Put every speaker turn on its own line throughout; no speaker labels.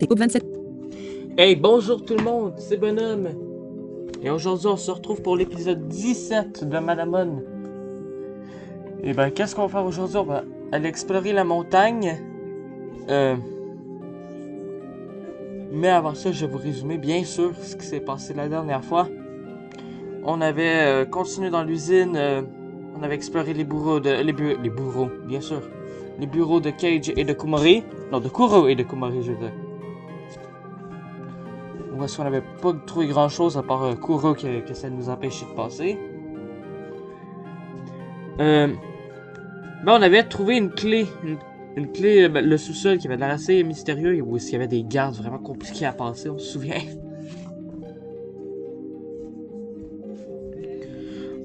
T'es Pop 27.
Hey, bonjour tout le monde, c'est Bonhomme. Et aujourd'hui, on se retrouve pour l'épisode 17 de Manamon. Et ben, qu'est-ce qu'on va faire aujourd'hui? On va aller explorer la montagne. Mais avant ça, je vais vous résumer bien sûr ce qui s'est passé la dernière fois. On avait continué dans l'usine. On avait exploré les bureaux de... Les bureaux, bien sûr. Les bureaux de Cage et de Kumori. Non, de Kuro et de Kumori, je veux dire. Où est-ce qu'on n'avait pas trouvé grand chose à part Kuro que ça nous empêchait de passer. Ben on avait trouvé une clé. Une clé, le sous-sol qui avait l'air assez mystérieux et où il y avait des gardes vraiment compliqués à passer, on se souvient.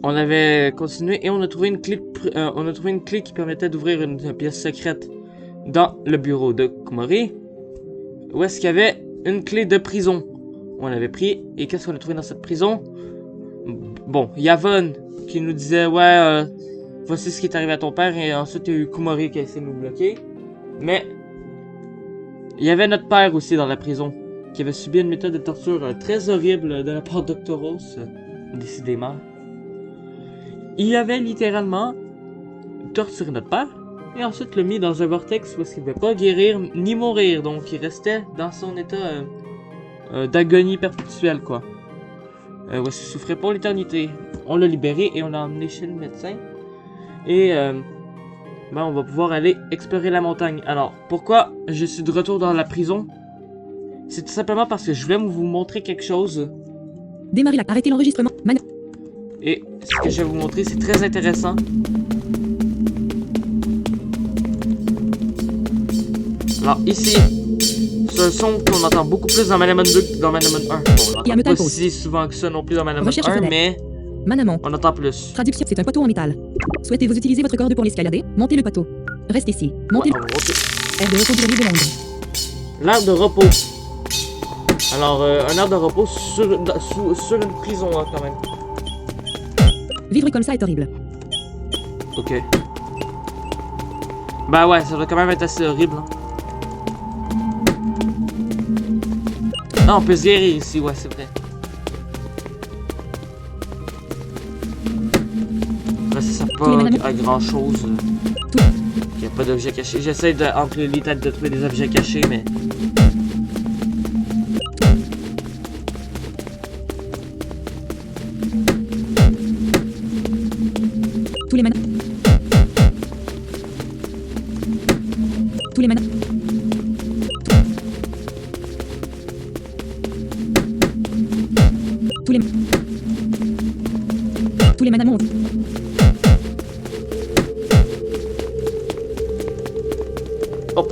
On avait continué et on a trouvé une clé, qui permettait d'ouvrir une pièce secrète dans le bureau de Kumori. Où est-ce qu'il y avait une clé de prison. On l'avait pris et qu'est-ce qu'on a trouvé dans cette prison? Bon, Yavon qui nous disait ouais, voici ce qui est arrivé à ton père, et ensuite il y a eu Kumori qui a essayé de nous bloquer. Mais il y avait notre père aussi dans la prison qui avait subi une méthode de torture très horrible de la part de Dr. Rose, décidément. Il avait littéralement torturé notre père et ensuite le mis dans un vortex où il ne pouvait pas guérir ni mourir, donc il restait dans son état d'agonie perpétuelle, quoi. Où il souffrait pour l'éternité. On l'a libéré et on l'a emmené chez le médecin. Et ben on va pouvoir aller explorer la montagne. Alors, pourquoi je suis de retour dans la prison? C'est tout simplement parce que je voulais vous montrer quelque chose.
Démarrez arrêtez l'enregistrement.
Et ce que je vais vous montrer, c'est très intéressant. Alors ici, c'est un son qu'on entend beaucoup plus dans Manamon 2 que dans Manamon 1. Bon, on n'entend pas si souvent que ça non plus dans Manamon 1, mais
Manamon.
On entend plus.
Traduction, c'est un poteau en métal. Souhaitez-vous utiliser votre corde pour l'escalader? Montez le poteau. Restez ici. Montez le... Aire de repos du Rallye de Londres.
L'aire de repos. Alors, un aire de repos sur une prison, hein, quand même.
Vivre comme ça est horrible.
Ok. Bah ouais, ça doit quand même être assez horrible. Hein. Ah, on peut se guérir ici, ouais, c'est vrai. Là, ça sert pas à grand chose. Il n'y a pas d'objet caché. J'essaie de, entre les têtes de trouver des objets cachés, mais...
Tous les manas. Tous les manas. Tous les manas montent.
Oh,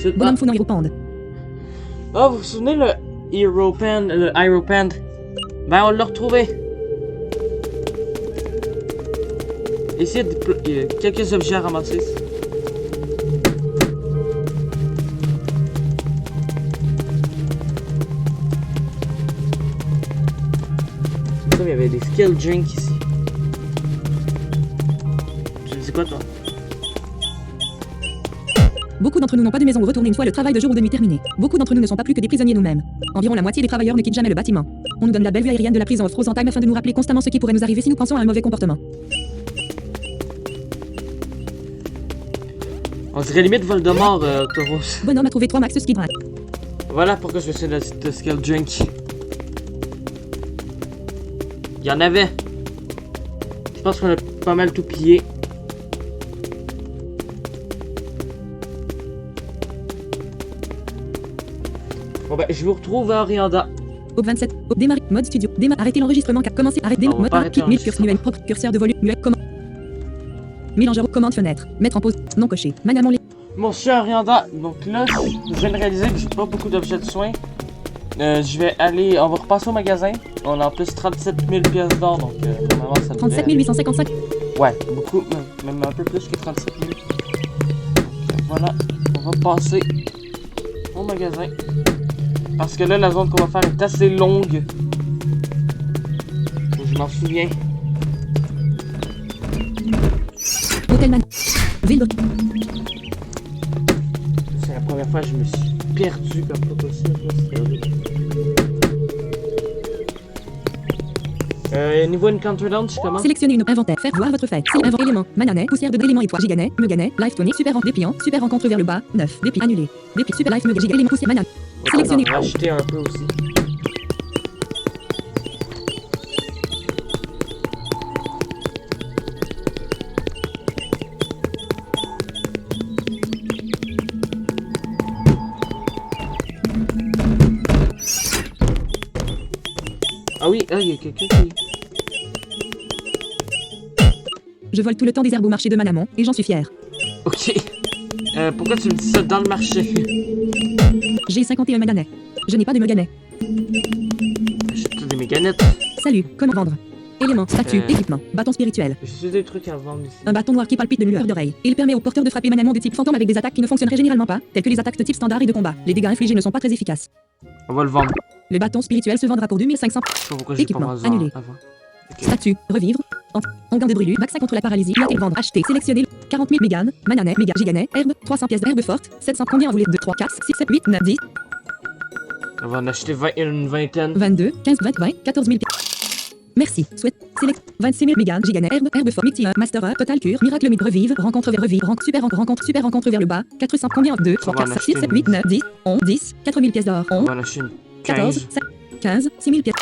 c'est
Bonhomme fou dans Hero Pand.
Oh, vous vous souvenez le Hero Pand? Ben, on l'a retrouvé. Ici, il y a quelques objets à ramasser. Il y avait des skill drinks ici. Tu dis quoi, toi?
Beaucoup d'entre nous n'ont pas de maison où retourner une fois le travail de jour ou de nuit terminé. Beaucoup d'entre nous ne sont pas plus que des prisonniers nous-mêmes. Environ la moitié des travailleurs ne quittent jamais le bâtiment. On nous donne la belle vue aérienne de la prison of Frozen Time afin de nous rappeler constamment ce qui pourrait nous arriver si nous pensons à un mauvais comportement.
On dirait limite Voldemort, Tauros.
Bonhomme a trouvé 3 max speedrun.
Voilà pourquoi je me suis de skill drink. Il y en avait. Je pense qu'on a pas mal tout pillé. Bon ben, je vous retrouve à Orianda.
Op 27, op démarrer, mode studio, démarrer, arrêtez l'enregistrement, commencez, arrêtez, mode, mode, curseur propre, curseur de volume, commande. Mélangeur, commande fenêtre, mettre en pause, non coché, Manamon les...
Bon, je suis à Orianda, donc là, je viens de réaliser que j'ai pas beaucoup d'objets de soins. Je vais aller, on va repasser au magasin. On a en plus 37 000 pièces d'or, donc normalement ça devrait...
37 855.
Ouais, beaucoup, même un peu plus que 37 000. Donc, voilà, on va passer au magasin. Parce que là, la zone qu'on va faire est assez longue. Je m'en souviens.
Hôtel Man. Ville de...
C'est la première fois que je me suis perdu comme pas possible. Niveau encounter down, tu commences?
Sélectionnez une inventaire, faire voir votre fête. Élément, mananet, poussière de éléments et poids, giganet, meganet, live tonic, super dépliant, super rencontre vers le bas, 9, dépli annulé. Dépli, super live, giga, élément, poussière, mananet. Sélectionnez.
On va acheter un peu aussi. Ah oui, il y a quelqu'un qui...
Je vole tout le temps des herbes au marché de Manamon, et j'en suis fier.
Ok. Pourquoi tu me dis ça dans le marché?
J'ai 51 maganets. Je n'ai pas de meganet.
J'ai toutes des mécanettes.
Salut, comment vendre? Éléments, statut, équipement, bâton spirituel.
J'ai des trucs à vendre ici.
Un bâton noir qui palpite de lueur d'oreille. Il permet aux porteurs de frapper Manamon de type fantôme avec des attaques qui ne fonctionneraient généralement pas, telles que les attaques de type standard et de combat. Les dégâts infligés ne sont pas très efficaces.
On va le vendre.
Le bâton spirituel se vendra pour 2500.
Je sais pas pourquoi j'ai pas
Équipement,
besoin
annulé.
avant. Ok.
Statut, revivre. Onguent de brûlure, vaccin contre la paralysie, latte vendre, acheter, sélectionner. 40 000 méganes, mananet, méga, giganet, herbe, 300 pièces d'herbe forte, 700 combien en voulez 2, 3, 4, 6, 7, 8, 9, 10,
On va en acheter une vingtaine.
22, 15, 20, 20, 14 000 Merci. Souhaite. Select. 26 000 méganes, giganet, herbe fort, mixi, master, total cure, miracle, revive, rencontre vers revive, super rencontre vers le bas, 400 combien 2, 3, 4, 5, 6, 7, 8, 9, 10, 11, 10, 4 000 pièces d'or,
On
11,
va en acheter une
14,
15.
7, 15, 6 000 pièces.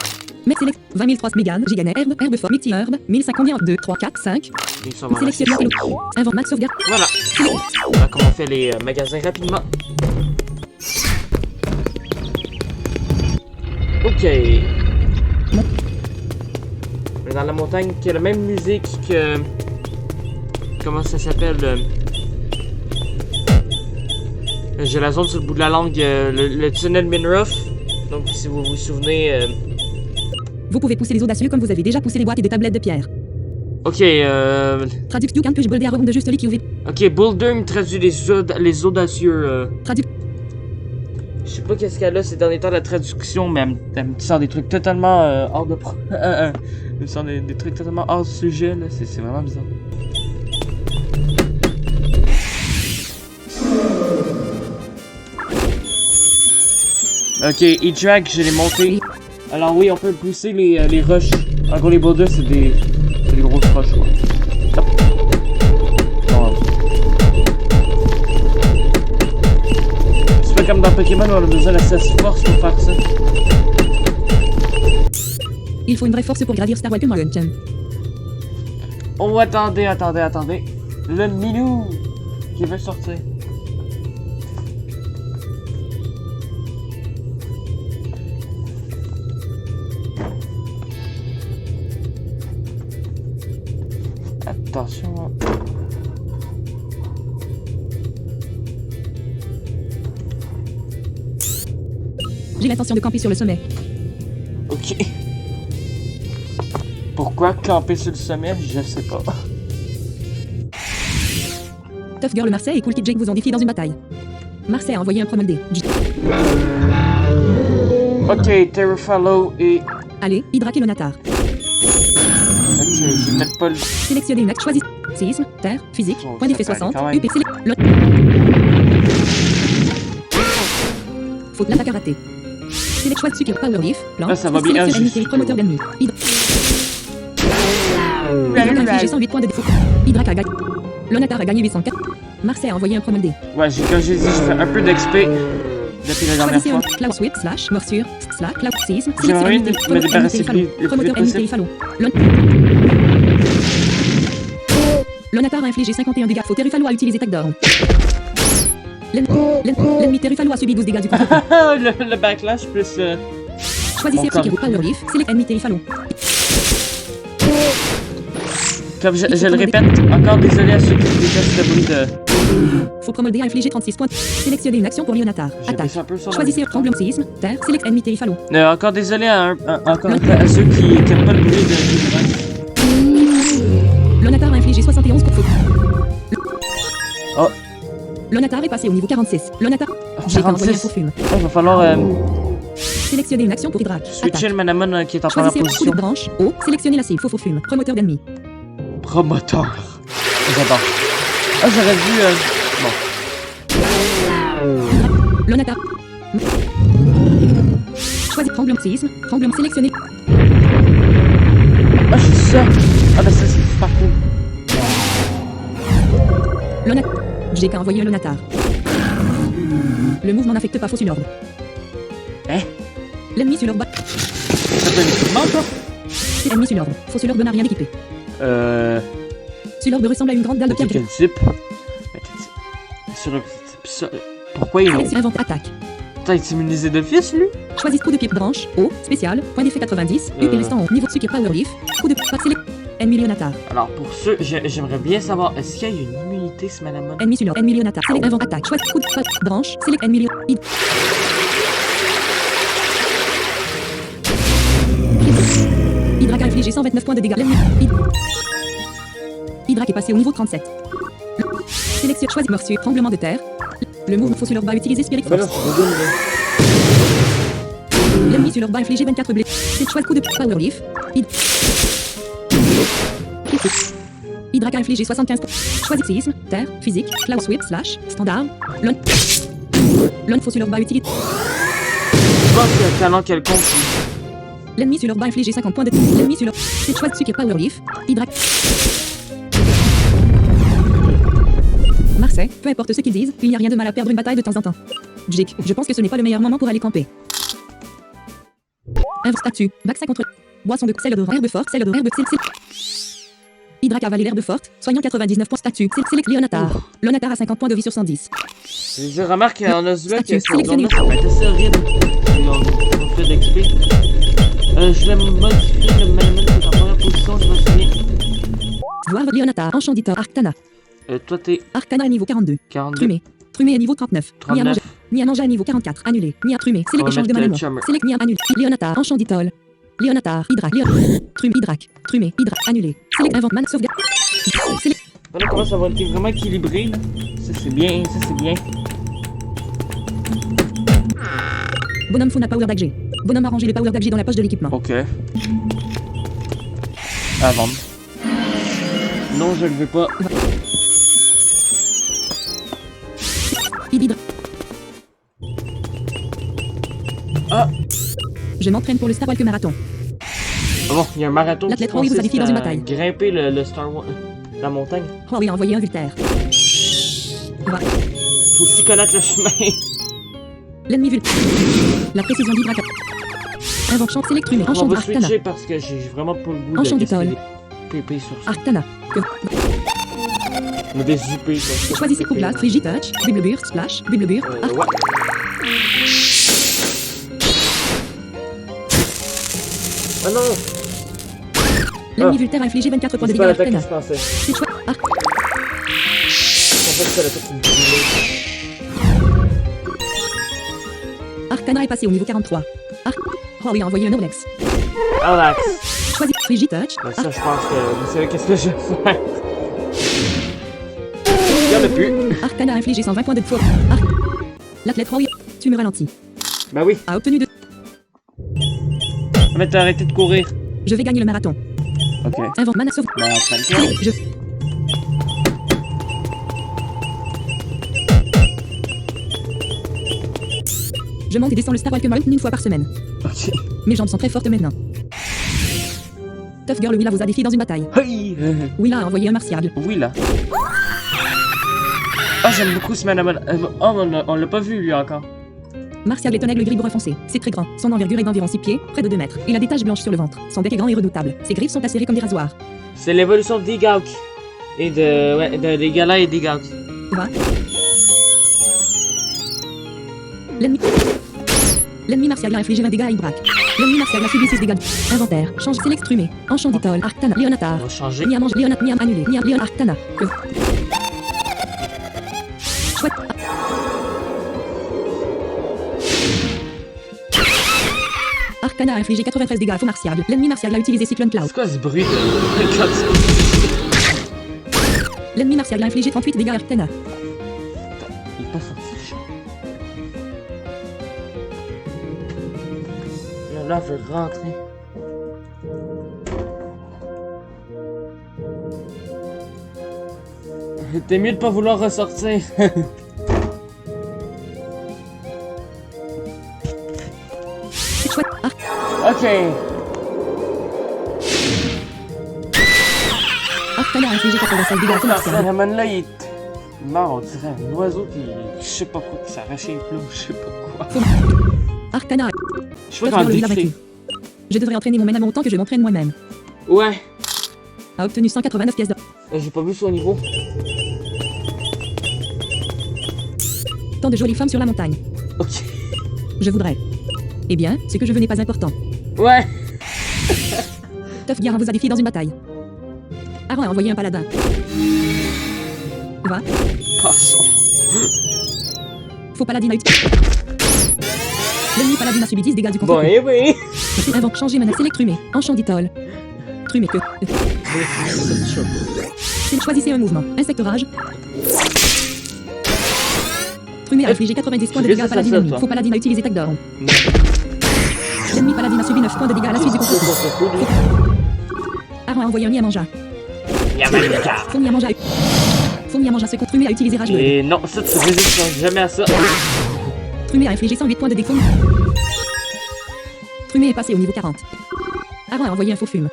Mais select. 20 000 3 méganes, giganet, herbe fort, mixi, herbe, 1005 combien 2, 3, 4, 5.
Et ça, on va en acheter
Sélectionner.
5.
Invent max sauvegarde.
Voilà. Voilà comment on fait les magasins rapidement. Ok. On est dans la montagne qui a la même musique que... Comment ça s'appelle? J'ai la zone sur le bout de la langue, le tunnel Minroth. Donc si vous vous souvenez...
Vous pouvez pousser les audacieux comme vous avez déjà poussé les boîtes et des tablettes de pierre.
Ok,
Traduction can puis-je bolder à de juste qui
ok, Boulder me traduit les audacieux. Je sais pas qu'est-ce qu'elle a ces derniers temps la traduction, mais elle me sort des trucs totalement hors de... elle me sort des trucs totalement hors de sujet, là. C'est vraiment bizarre. Ok, E-Drag, je l'ai monté. Alors oui, on peut pousser les rushs. En gros, les boulders, c'est des grosses rushs, quoi. Hop. Bon. C'est pas comme dans Pokémon où on a besoin de 16 force pour faire ça.
Il faut une vraie force pour gravir Star Walker Mountain.
Oh, attendez. Le minou qui veut sortir. Attention.
J'ai l'intention de camper sur le sommet.
Ok. Pourquoi camper sur le sommet? Je sais pas.
Tough Girl Marseille et Cool Kid Jake vous ont défié dans une bataille. Marseille a envoyé un promoldé.
Ok, Terrafallow et...
Allez, Hydraque et Lonatar.
Ok, j'ai peut-être pas le...
Sélectionnez une action. Choisissez. Séisme, terre, physique,
Oh,
point d'effet
ça
60,
paraît quand
UP, Faut l'attaque à rater. Select choix dessus qui Power Leaf, plan.
Ah, ça va bien,
Sélectionne promoteur d'ennemi. Hydraque a infligé 108 points de défaut. Hydraque a gagné. Lonatar a gagné 804. Marseille a envoyé un promoldé.
Ouais, comme j'ai dit, je fais un peu d'XP depuis la dernière
Choisissez
fois.
un Cloud Sweep, slash, morsure, slash, Cloud Séisme,
J'aimerais
sélectionne
bien me débarrasser le plus
promoteur
vite
ennemi
possible.
Terrifalo. Lonatar a infligé 51 dégâts. Faut Terrifalo a utilisé Tac d'or. L'ennemi Terrifalo a subi 12 dégâts du coup.
le backlash plus...
Choisissez
Bon,
un qui roule Power Leaf, select ennemi Terrifalo.
Comme je le répète, encore désolé à ceux qui détestent le bruit de...
Faut promolder à infliger 36 points. Sélectionnez une action pour Lonatar.
J'ai
Attaque.
baissé un peu sur la-
Choisissez un tremblement séisme, terre, select ennemi Terrifalo.
Encore désolé encore à ceux qui aiment pas le bruit de...
Lonatar a infligé 71 pour faute.
Oh.
Lonatar est passé au niveau 46. Lonatar. J'ai envoyé un
46.
faux fume.
Oh, va falloir
Sélectionnez une action pour Hydraque.
switcher le Manamon qui est en première
Choisissez un coup
position.
de branche. Haut. Sélectionnez la cible. Faux fume. Promoteur d'ennemi.
Promoteur. J'adore. Ah, j'aurais dû... Bon.
Lonatar. Choisis tremblement séisme. Tremblement sélectionné.
Ah, c'est ça. Ah, bah ça, c'est super cool.
GK envoyé un Lonatar. Le mouvement n'affecte pas faux sur l'ordre.
Hein?
L'ennemi sur l'ordre.
Ça peut être comment, ça?
Ennemi sur l'ordre. Faux sur l'ordre n'a rien équipé. Sur l'ordre ressemble à une grande dalle de pierre
quel
grise.
type? Sur le... ça... Pourquoi il est...
Sélection invente attaque.
T'as été immunisé d'office, lui?
Choisis coup de pied branche. Haut. Spécial. Point d'effet 90. UP restant haut. Niveau de sucre power leaf. Coup de pied. Select. Ennemi Lonatar.
Alors, pour ceux, j'aimerais bien savoir, est-ce qu'il y a une immunité, ce madame?
Ennemi sur l'ordre. Ennemi Lonatar. Select invente attaque. Choisis coup de pied branche. Select ennemi Hydrac a infligé 129 points de dégâts. Hydrac est passé au niveau 37. Sélection choisis morsure. Tremblement de terre. Le mouvement faux sur l'ordre va utiliser Spirit Force. L'ennemi sur l'ordre va infliger 24 blessés. C'est choix coup de power leaf. Hydrac a infligé 75 points. Choisis séisme, terre, physique, cloud sweep, slash, standard. L'un faux sur l'ordre va utiliser.
Je pense qu'il y a un talent quelconque.
L'ennemi sur l'ordre va infliger 50 points de. L'ennemi sur l'ordre. C'est choix sucre power leaf. Hydrac. Marseille, peu importe ce qu'ils disent, il n'y a rien de mal à perdre une bataille de temps en temps. Jake, je pense que ce n'est pas le meilleur moment pour aller camper. Herbe statue, vaccin contre. Boisson de sel de herbe forte, sel de herbe Hydrac a avalé l'herbe forte, soignant 99 points statue. Select Lonatar. Lonatar a 50 points de vie sur 110.
Je remarque en Oslo que
Statue,
ça va être assez horrible. On fait d'XP. Je vais modifier le manuel qui est en première position, je me souviens.
Voir Lonatar, enchanditor, Arctana.
Toi t'es
Arctana à niveau 42.
42.
Trumé. Trumé à niveau 39.
39.
Niamanja à niveau 44. Annulé. Nia Trumé. Select échange de manuel. Select Nia annulé. Leonatar. Enchanditol. Leonatar. Hydrac. Trumé. Hydrac. Trumé. Hydrac. Annulé. Select invente man. Sauvegarde. Select.
Voilà comment ça va être vraiment équilibré. Ça c'est bien, ça c'est bien.
Bonhomme faune à power d'Ag. Bonhomme a rangé le power d'Ag dans la poche de l'équipement.
Ok. À vendre. Non, je ne veux pas.
Hydra.
Ah!
Je m'entraîne pour le Star Walk Marathon.
Ah bon, il y a un marathon
L'athlète
qui
Roy vous a
consiste
défié dans une
à
bataille.
grimper le Star Wars, la montagne.
Huawei a envoyé un Vultaire. Va.
Faut aussi connaître le chemin.
L'ennemi Vultaire. La précision d'Hydrac. Invente chante Select Trumé.
On
Enchant
va
Arctana.
switcher parce que j'ai vraiment pas le goût
Enchant
de
du Tol.
PP sur ça.
Arctana.
On a des UP quoi.
Choisissez coup glace, Frigi Touch, Bubbleburst, Splash, Bubbleburst,
Ouais. Ah non!
L'ennemi Vultaire a infligé 24 points de
C'est
dégâts
pas
à
l'attaque que
Arctana.
je pensais.
C'est choix.
En fait, c'est l'attaque qui me
Arctana est passé au niveau 43. Huawei a envoyé un Olex.
Relax.
Choisis Frigi Touch.
Ben ça, je pense que vous savez qu'est-ce que je vais faire. Il y en a plus.
Arctana a infligé 120 points de faute. L'athlète Huawei, tu me ralentis.
Ben oui.
A obtenu 2.
Mais t'as arrêté de courir.
Je vais gagner le marathon.
Ok.
Invente mana sauve.
Ben, prends le temps.
Je. Je monte et descends le Star Walk Marathon une fois par semaine.
Ok.
Mes jambes sont très fortes maintenant. Tough Girl Willa vous a défié dans une bataille.
Hey!
Willa a envoyé un martial.
Oui, là. Ah, j'aime beaucoup ce manamon. Oh, on l'a pas vu, lui, encore.
Martial est un aigle gris brun foncé. C'est très grand. Son envergure est d'environ 6 pieds, près de 2 mètres. Il a des taches blanches sur le ventre. Son bec est grand et redoutable. Ses griffes sont acérées comme des rasoirs.
C'est l'évolution des Gauk. Et de... Ouais, des galas et des Gauk.
Va. L'ennemi martial a infligé 20 dégâts à Hydrac. L'ennemi martial a subi 6 dégâts. Inventaire. Change Select Trumé. Enchanditol. Arctana. Leonatar.
On va changer.
Niam mange Léonat. Niam annulé. Niam Léon Arctana. Que. Chouette. Arctana a infligé 93 dégâts à faux martial. L'ennemi martial a utilisé Cyclone Cloud.
C'est quoi ce bruit de...
L'ennemi martial a infligé 38 dégâts à Arctana.
Il est pas sorti le chat. Là, je veux rentrer. T'es mieux de pas vouloir ressortir.
Chouette.
Ok.
Arcana a infligé 96 dégâts à ton
Non,
adversaire.
Ramon là, il est mort, on dirait un oiseau qui. Je sais pas quoi, qui s'est arraché les plumes, je sais pas quoi.
Arcana
Je sais pas
Tough
comment le
Girl l'a vaincu.
décrire.
Je devrais entraîner mon main autant que je m'entraîne moi-même.
Ouais,
A obtenu 189 pièces d'or.
j'ai pas vu son niveau.
Tant de jolies femmes sur la montagne.
Ok.
Je voudrais. Eh bien, ce que je veux n'est pas important.
Ouais.
Tough Girl vous a défié dans une bataille. Aaron a envoyé un paladin. Va.
Passons.
Faux paladin a utilisé. L'ennemi paladin a subi 10 dégâts du
Bon,
contre-coup.
eh oui.
Invente changer menace select Trumé. Enchant d'Itol. Trumé que. Choisissez un mouvement. Insecte rage. Trumé a infligé 90 points de
fais
dégâts à
ça,
paladin
ça,
ennemi.
toi.
Faux paladin a utilisé tac d'or. L'ennemi paladin a subi 9 points de dégâts à la suite du contre-coup. Aaron a envoyé un Niamanja.
Yamaka.
Faux Niamanja a... Faux Niamanja se contre Trumé a utilisé rage bleu.
Et non, ça, tu résistes jamais à ça.
Trumé a infligé 108 points de dégâts. Trumé est passé au niveau 40. Aaron a envoyé un faux fume.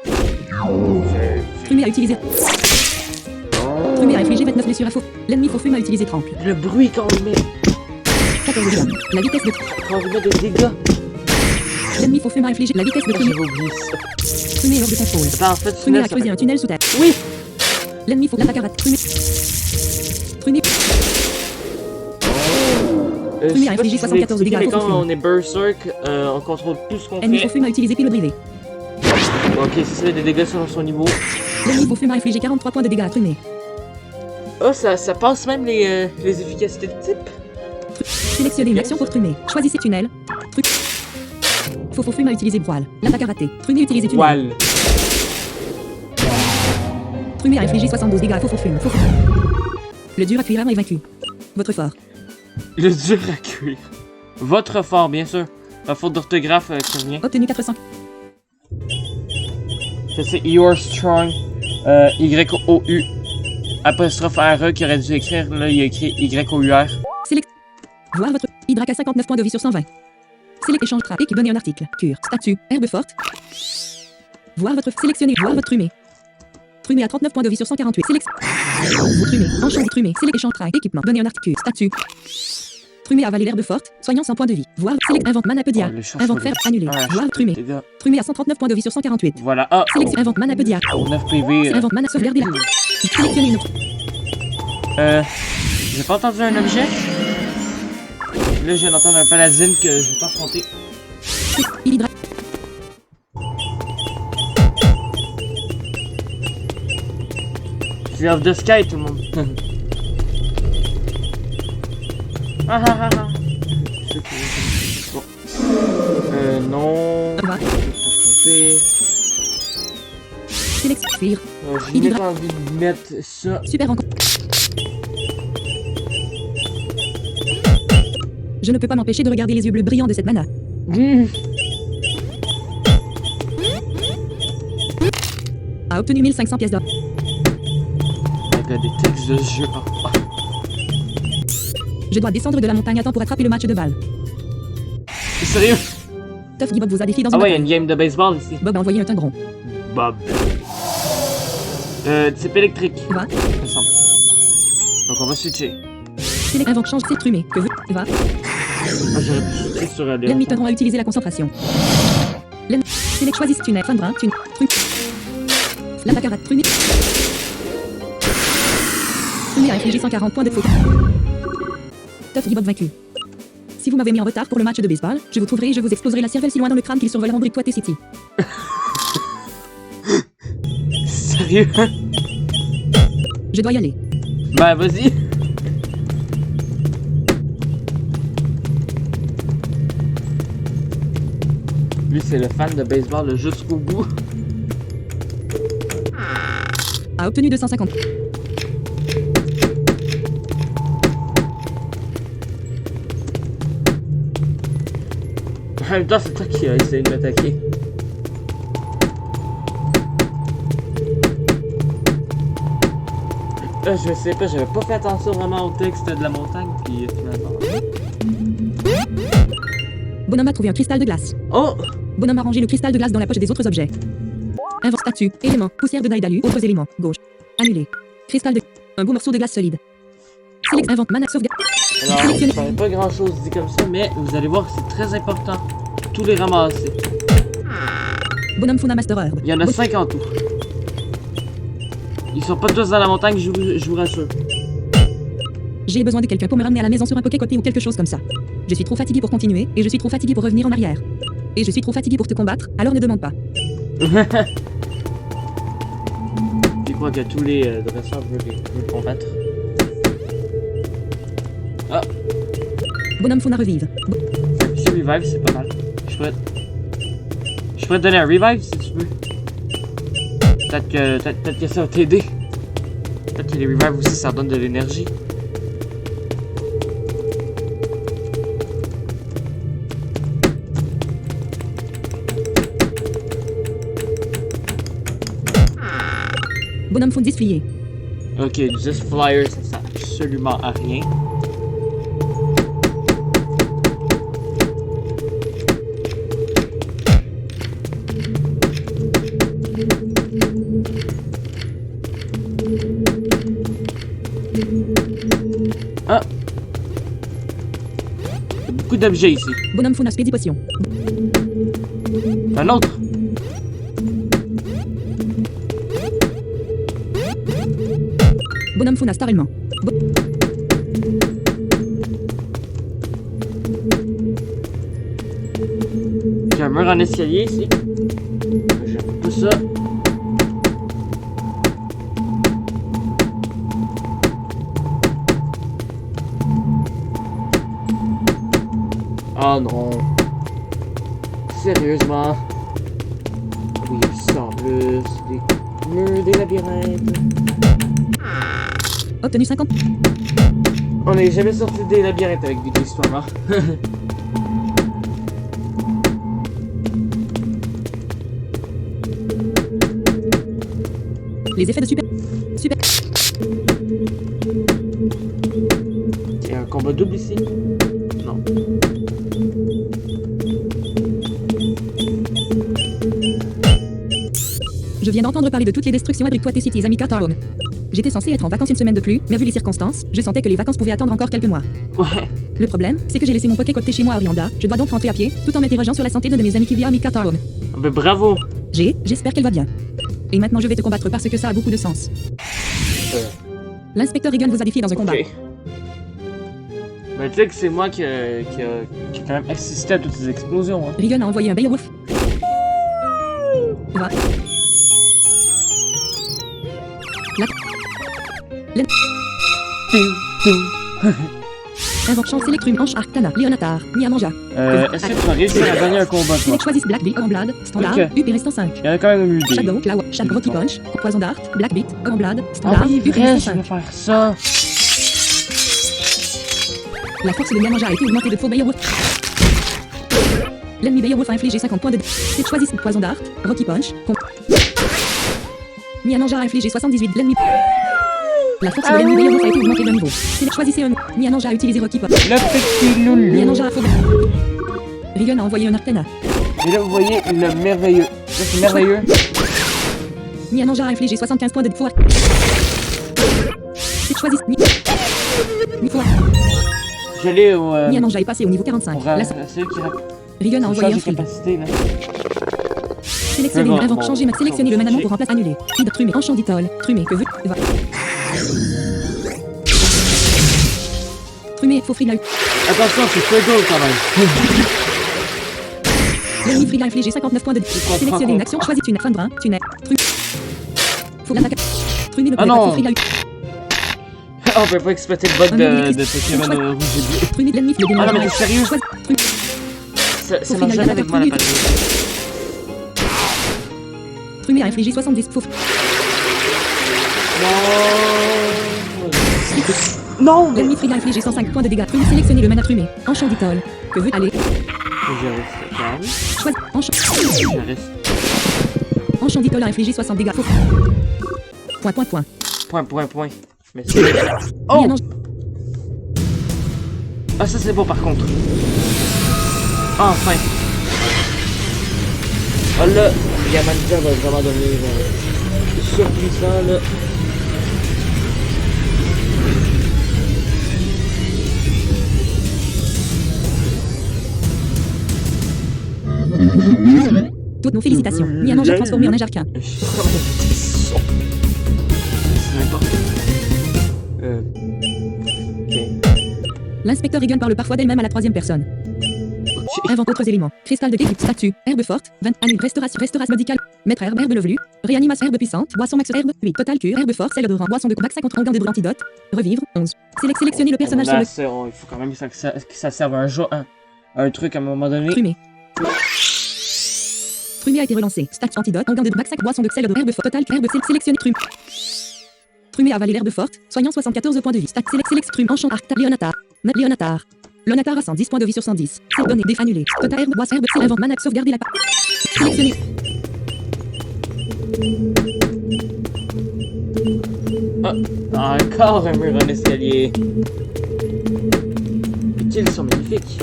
Trumé a utilisé... Trumé a infligé 29 blessures à faux. L'ennemi faux fume a utilisé 30.
Le bruit quand on met.
14 dégâts. La vitesse de...
Quand on met des dégâts.
L'ennemi faux fume a infligé la vitesse de Trumé.
J'avais oublié ça.
Trumé est hors de contrôle.
Attends, en fait,
Trumé a
ça
creusé
fait-
un tunnel sous terre.
Oui.
L'ennemi faux l'attaque à rate. Trumé. Trumé. Trumé a infligé 74 dégâts à
mais
faux
quand
fume.
on est berserk, on contrôle plus ce qu'on
Ennemi faux
fait.
fume a utilisé pile brisé.
Bon, ok, si ça fait des dégâts sur son niveau.
L'ennemi faux fume a infligé 43 points de dégâts à Trumé.
Oh, ça passe même les efficacités de type.
Sélectionnez une action pour Trumé. Choisissez tunnel. Truc. Faux fume a utilisé voile. L'attaque a raté. Trumé a utilisé tunnel.
Voile.
Trumé a infligé 72 dégâts à faux fume. Le dur à cuire est vaincu. Votre fort.
Le dur à cuire. Votre fort, bien sûr. La faute d'orthographe qui revient.
Obtenu 400.
Ça, c'est You're Strong. Y-O-U. Apostrophe R-E qui aurait dû écrire. Là, il a écrit Y-O-U-R.
Select. Voir votre. Hydrac à 59 points de vie sur 120. Select échange trappe et donner un article. Cure. Statut. Herbe forte. Voir votre. Sélectionnez. Voir votre Trumé. Trumé à 39 points de vie sur 148. Select. Trumé. Enchant Trumé. Select échange trappe. Équipement. Donner un article. Statut. Trumé a avalé l'herbe forte. Soignant 100 points de vie. Voir. Select. Invente mana peu diable.
Oh, le chat
Invente
sur
faire.
les-
Annuler.
Ah,
Voir Trumé.
les gars.
Trumé à 139 points de vie sur 148.
Voilà. Ah!
Sélection. Invente mana peu diable.
9 PV.
Invente mana sauvegarder la. Sélectionnez une.
J'ai pas entendu un objet. Là, je viens d'entendre un paladin que je vais pas affronter.
Hydrac.
C'est Off the Sky, tout le monde. Ah ah ah ah. Bon. Non.
Va.
Je vais t'affronter.
Sélection. Fuir.
Je n'ai pas envie de mettre ça.
Super rencontre. Je ne peux pas m'empêcher de regarder les yeux bleus brillants de cette mana. A obtenu 1500 pièces d'or.
Il y a des textes de ce jeu. Ah, ah.
Je dois descendre de la montagne à temps pour attraper le match de balle.
C'est sérieux?
Tough Bob vous a défié dans
Ah
une
ouais, il y a
bataille.
une game de baseball ici.
Bob a envoyé un tigron.
Bob. Type électrique.
Va.
Il me semble. Donc on va switcher.
Select invente change c'est Trumé. Que veut. Va.
Ah, j'aurais pu switcher sur les
L'ennemi tigron a utilisé la concentration. L'ennemi. Select choisis tunnel. Fin de brin. Tunnel. Truc. L'attaque à rate. Trumé. Trumé a infligé 140 points de faute. Tough Bob vaincu. Si vous m'avez mis en retard pour le match de baseball, je vous trouverai et je vous exploserai la cervelle si loin dans le crâne qu'ils survoleront Bricktoit City.
Sérieux?
Je dois y aller.
Bah vas-y. Lui c'est le fan de baseball jusqu'au bout.
A obtenu 250.
En même temps c'est toi qui as essayé de m'attaquer. Je sais pas, j'avais pas fait attention vraiment au texte de la montagne, puis finalement...
Bonhomme a trouvé un cristal de glace.
Oh!
Bonhomme a rangé le cristal de glace dans la poche des autres objets. Invente statut, élément, poussière de Daidalu, autres éléments, gauche. Annulé. Cristal de... Un beau morceau de glace solide. Invente mana sauvegarde.
Alors, ça paraît pas grand chose dit comme ça, mais vous allez voir que c'est très important. Tous les ramasser.
Bonhomme Funa Master Herb.
Il y en a 5 en tout. Ils sont pas tous dans la montagne, je vous rassure.
J'ai besoin de quelqu'un pour me ramener à la maison sur un poké côté ou quelque chose comme ça. Je suis trop fatigué pour continuer, et je suis trop fatigué pour revenir en arrière. Et je suis trop fatigué pour te combattre, alors ne demande pas.
Je crois que tous les dresseurs veulent combattre. Ah!
Bonhomme Funa revive.
Je revive, c'est pas mal. Je pourrais te donner un revive si tu veux. Peut-être que ça va t'aider. Peut-être que les revives aussi ça donne de l'énergie.
Bonhomme Funa 10 fliers.
Ok, 10 flyers, ça sert absolument à rien. Ah! Il y a beaucoup d'objets ici.
Bonhomme Funa Speedy Potion.
Un autre!
Bonhomme Funa Star Allemand.
J'ai un mur en escalier ici. J'aime pas ça. Oh non. Sérieusement. Oui, il semble. C'est des murs, des labyrinthes.
Obtenu 50.
On n'est jamais sorti des labyrinthes avec des histoires.
Les effets de super.
Il y a un combat double ici? Non.
Je viens d'entendre parler de toutes les destructions à Bricktown Cities Amica Town. J'étais censé être en vacances une semaine de plus, mais vu les circonstances, je sentais que les vacances pouvaient attendre encore quelques mois.
Ouais.
Le problème, c'est que j'ai laissé mon poké côté chez moi à Orianda. Je dois donc rentrer à pied, tout en m'interrogeant sur la santé de mes amis qui vivent à Amica Town.
Ben bravo.
J'espère qu'elle va bien. Et maintenant je vais te combattre parce que ça a beaucoup de sens. L'inspecteur Regan vous a défié dans un combat.
Ok. Ben tu sais que c'est moi qui a quand même assisté à toutes ces explosions. Hein.
Regan a envoyé un Beowulf. Va. Invoque chance Electrum, Anche Arctana, Leonatar, Niamanja.
Est-ce que tu vas réussir à gagner un combat toi?
Select choisisse Black Beat, Blade, Standard,
Ok.
UP restant 5.
Il y en a quand même une idée.
Shadow, Claw, Shadow, Rocky Punch, Poison Dart, Black Beat, Blade,
Ah
Standard,
oui,
UP
vrai,
restant
je vais
5.
faire ça.
La force de Niamanja a été augmentée de faux Beowulf. L'ennemi Beowulf a infligé 50 points de... C'est choisisse Poison Dart, Rocky Punch, Niamanja a infligé 78 l'ennemi... La force de l'ennemi Beowulf a été augmentée d'un niveau. Choisissez un... Niamanja a utilisé Rocky Punch.
Le petit loulou.
Niamanja a faux... Regan a envoyé un Arcana.
Et là, vous voyez le merveilleux. Ça, c'est merveilleux.
Niamanja a infligé 75 points de faux... C'est choisisse...
J'allais au...
Niamanja est passé au niveau 45.
C'est qui
Regan a envoyé un
change de
frig.
capacité, là.
Sélectionnez
Bon,
le invoque
bon,
changer ma sélectionnez le
bon,
manamon
j'ai-
pour remplacer annulé. Kid Trumé enchant d'Itol. Trumé que veut. Va. Trumé faut frig la
Attention, c'est Fuego quand même.
l'ennemi frig a infligé 59 points de sélectionnez une action choisis une fin de brin. Tu n'es. Faut l'attaquer. Trumé ne
Ah
peut
non.
pas frig la
On peut pas exploiter le bot de Pokémon rouge et bleu.
Trumé de l'ennemi le démon.
Ah non, mais t'es sérieux? Ça marche jamais avec moi la page.
Trumé a infligé 70 faux.
Non!
L'ennemi frig a infligé 105 points de dégâts. Trumé sélectionnez le mana Trumé enchant d'Itol. Que veut aller.
Je reste calme.
Choisis enchant.
Je reste.
Enchant d'Itol a infligé 60 dégâts. Faux. Point.
Mais c'est... Oh!
Niamanja-
Ah, ça c'est beau par contre. Enfin! Oh là, Yamanja va vraiment devenir surpuissant là.
Toutes nos félicitations. Ni un ange transformé en ange arcane.
C'est n'importe quoi. Ok.
L'inspecteur Egan parle parfois d'elle-même à la troisième personne. Invente d'autres éléments. Cristal de équipe, statue, herbe forte, 20 années, restauration médicale, maître herbe, herbe levelu, réanimation, herbe puissante, boisson max herbe, 8, total cure, herbe forte, sel odorant, boisson de vaccin contre onguent de antidote, revivre, 11. Sélectionner le personnage sur le...
Il faut quand même que ça serve un jour, un truc à un moment donné.
Trumé. Trumé a été relancé. Statue antidote, onguent de vaccin, boisson de sel odorant, herbe forte, total cure, herbe sélectionner Trumé. Trumé a avalé l'herbe forte, soignant 74 points de vie. Trumé, enchant arc, Léonatar. Léonatar. Léonatar a 110 points de vie sur 110. C'est donné, annulé. Total herbe, boisson, herbe, invente, mana, sauvegarder la part. Sélectionner.
Ah, encore un mur en escalier. Les kills sont magnifiques.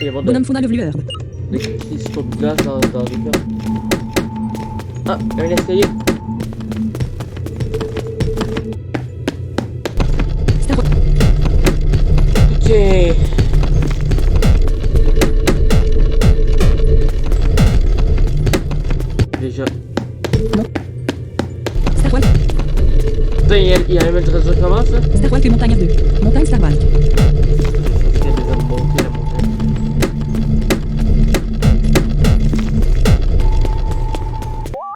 Il y a
Bonhomme fauna levelu herbe.
des cristaux de glace dans les cœurs. Ah, un escalier. Ok. Déjà.
Starwalk.
Putain, il y a un même trésor qui commence là?
Starwalk et montagne 2. Montagne Starwalk.
Il y a déjà monté la montagne.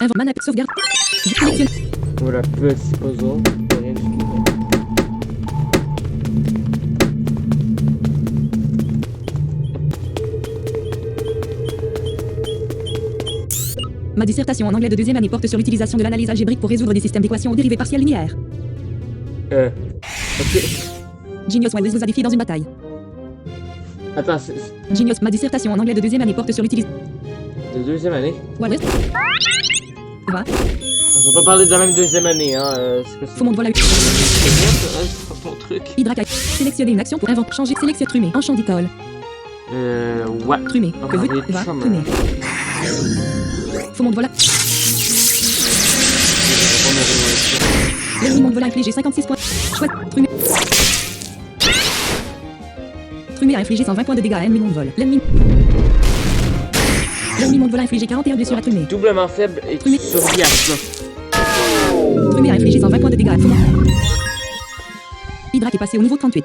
Invente, mana, sauvegarde. Sélectionne.
Voilà, petit puzzle. Rien du tout.
Ma dissertation en anglais de deuxième année porte sur l'utilisation de l'analyse algébrique pour résoudre des systèmes d'équations aux dérivées partielles linéaires.
Ok.
Genius Wiles vous a défié dans une bataille.
Attends,
Genius, ma dissertation en anglais de deuxième année porte sur l'utilisation...
de deuxième année?
Wallace. Va.
On va pas parler de la même deuxième année, hein. C'est quoi ça?
Faut mon voilà.
C'est pas ton truc.
Hydrac. Sélectionner une action pour inventer. Changer. Sélectionner Trumé. Enchant d'école.
Ouais.
Trumé.
On
Que
va
veut.
aller
Va.
chum.
Trumé. Faut mon voilà. L'ennemi monde vol a infligé 56 points. Chouette. Trumé. Trumé a infligé 120 points de dégâts à ennemi monde vol. L'ennemi monde vol a infligé 41 blessures à Trumé.
Doublement faible et
Trumé.
surviable, là.
Trumé a infligé 120 points de dégâts à Trumé. Hydrac est passé au niveau 38.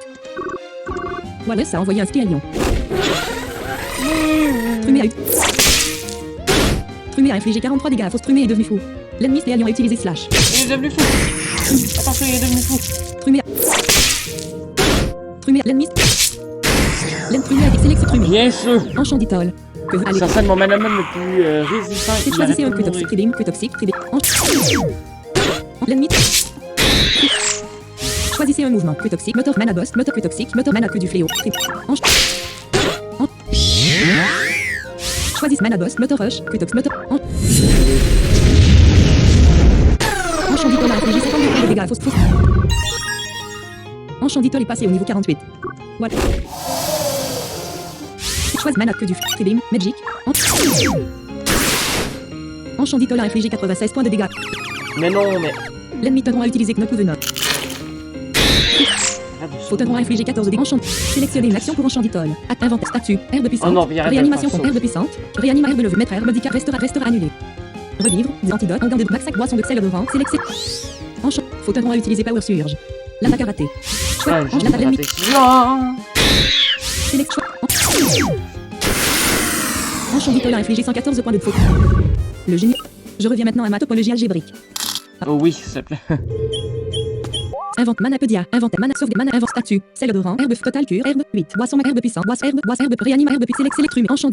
Wallace a envoyé un ski à Lyon. Trumé a eu... Trumé a infligé 43 dégâts à Fausse. Trumé est devenu fou. L'ennemi Stéalion a utilisé Slash.
Il est devenu fou. Attention, il est devenu fou.
Trumé l'ennemi... Trumé a été sélectionné. Trumé.
Bien sûr.
Enchant d'Itol. Que vous allez...
Ça sonne mon manamon le plus résistant.
C'est choisissez un que toxique, tribim, que toxique, tribim. L'ennemi... Choisissez un mouvement. Que toxique, moteur mana boss, moteur que toxique, moteur mana que du fléau. Choisissez mana boss, moteur rush, que toxique, moteur... Enchant d'Itol a infligé 52 points de dégâts à Fausse. Enchant d'Itol est passé au niveau 48. What? Choisis mana que du tribim, magic. Enchant d'Itol a infligé 96 points de dégâts.
Mais non, mais...
L'ennemi Tenon a utilisé Knock ou Venom. Tenon a infligé 14 dégâts. Enchant. Sélectionner une action pour Enchant d'Itol. Invente statue. Herbe puissante.
Oh non, arrête de
réanimation
faire
contre
ça.
herbe puissante. Réanima herbe levée. Maître herbe médical. Restera annulé. Revivre. Des antidotes. Onguent de max 5 boissons de sel odorant. Sélectionner. Enchant. Tenon a utilisé Power Surge. L'attaque a raté.
Ah,
Ange l'attaque l'ennemi.
non.
Sélection. Enchant d'Itol a infligé 114 points de faux. Le génie. Je reviens maintenant à ma topologie algébrique.
Oh oui, s'il te plaît.
Invente mana pedia, invente mana sauve mana invente statue, sel odorant, herbe total cure, herbe 8, boisson herbe puissant, herbe, réanime herbe puis sélectrumé, enchant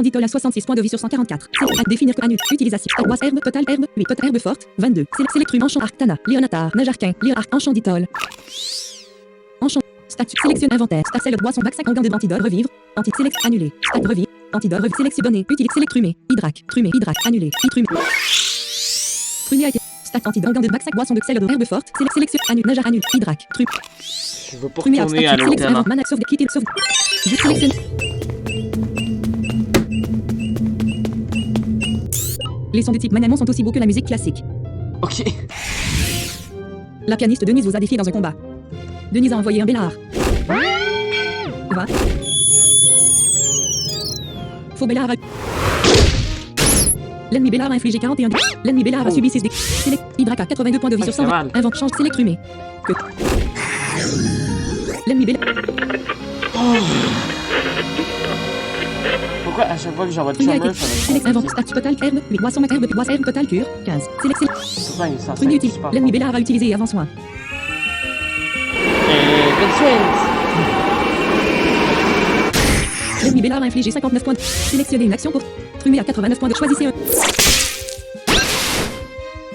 d'Itol à 66 points de vie sur 144. À définir que annule, utilisation, boisson herbe total herbe 8, total herbe forte, 22. Sélectrumé, enchant arctana, Léonatar, nage arquin, enchant d'Itol. Enchant, statue, sélectionne inventaire, sel boisson bac 5 onguent de antidote, revivre, anti-sélect, annulé, stat revivre, antidote, revivre, sélectionné, utilise sélectrumé, hydrac, annulé, trumé a été. Stat anti-onguent de max 5 boissons de sel de herbe forte, sélection, annule, nage annule, hydrac,
Je veux pas
trumé
retourner à
sélection,
l'hôtel.
mana sauve, quitter, sauve. Je sélectionne. Les sons de type Manamon sont aussi beaux que la musique classique.
Ok.
La pianiste Denise vous a défié dans un combat. Denise a envoyé un Bélard. Va. Faux Bélard a... L'ennemi Bélard a infligé 41 dégâts. L'ennemi Bélard a subi 6 dégâts. Select Hydraka 82 points de vie sur 100.
mal.
Invente change Select Rumé. Que... L'ennemi Bélard...
Pourquoi à chaque fois que j'envoie de
Trumé a
chambre,
été...
ça va
Select invente statut total herbe. Mais boisson herbe total cure. 15. Select
Pourquoi il est censé
Trumé
être
utile.
super
L'ennemi
fort?
Bélard a utilisé et avant soin.
Good swings!
L'ennemi Bélard a infligé 59 points de... Sélectionnez une action pour... Trumé a 89 points de... Choisissez un...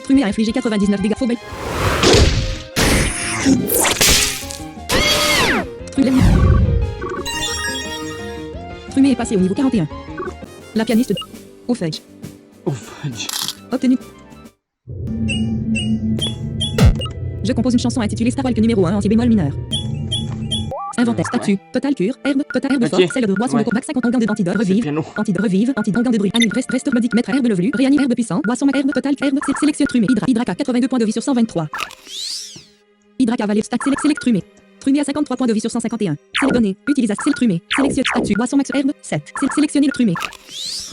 Trumé a infligé 99 dégâts. Faux Bélard... Trumé est passé au niveau 41. La pianiste... Au fudge.
Oh fudge.
Obtenu. Je compose une chanson intitulée Starwalk numéro 1 en si bémol mineur. Inventaire, statut, total cure, herbe, total herbe
Ok.
forte, celle de boisson
Ouais.
de combat, 50 gants d'antidote,
C'est
revive,
piano.
antidote, revive, antidote, gants de bruit, anime, reste, modique, maître, herbe, levelu, réanime, herbe puissant, boisson, herbe, total, herbe, sélection, trumé, Hydraka, 82 points de vie sur 123. Hydraka, valide, stat, select, trumé. Trumé à 53 points de vie sur 151. Sélectionné, utilisation, trumé, sélection, statut, boisson, max, herbe, 7. Sélectionner le trumé.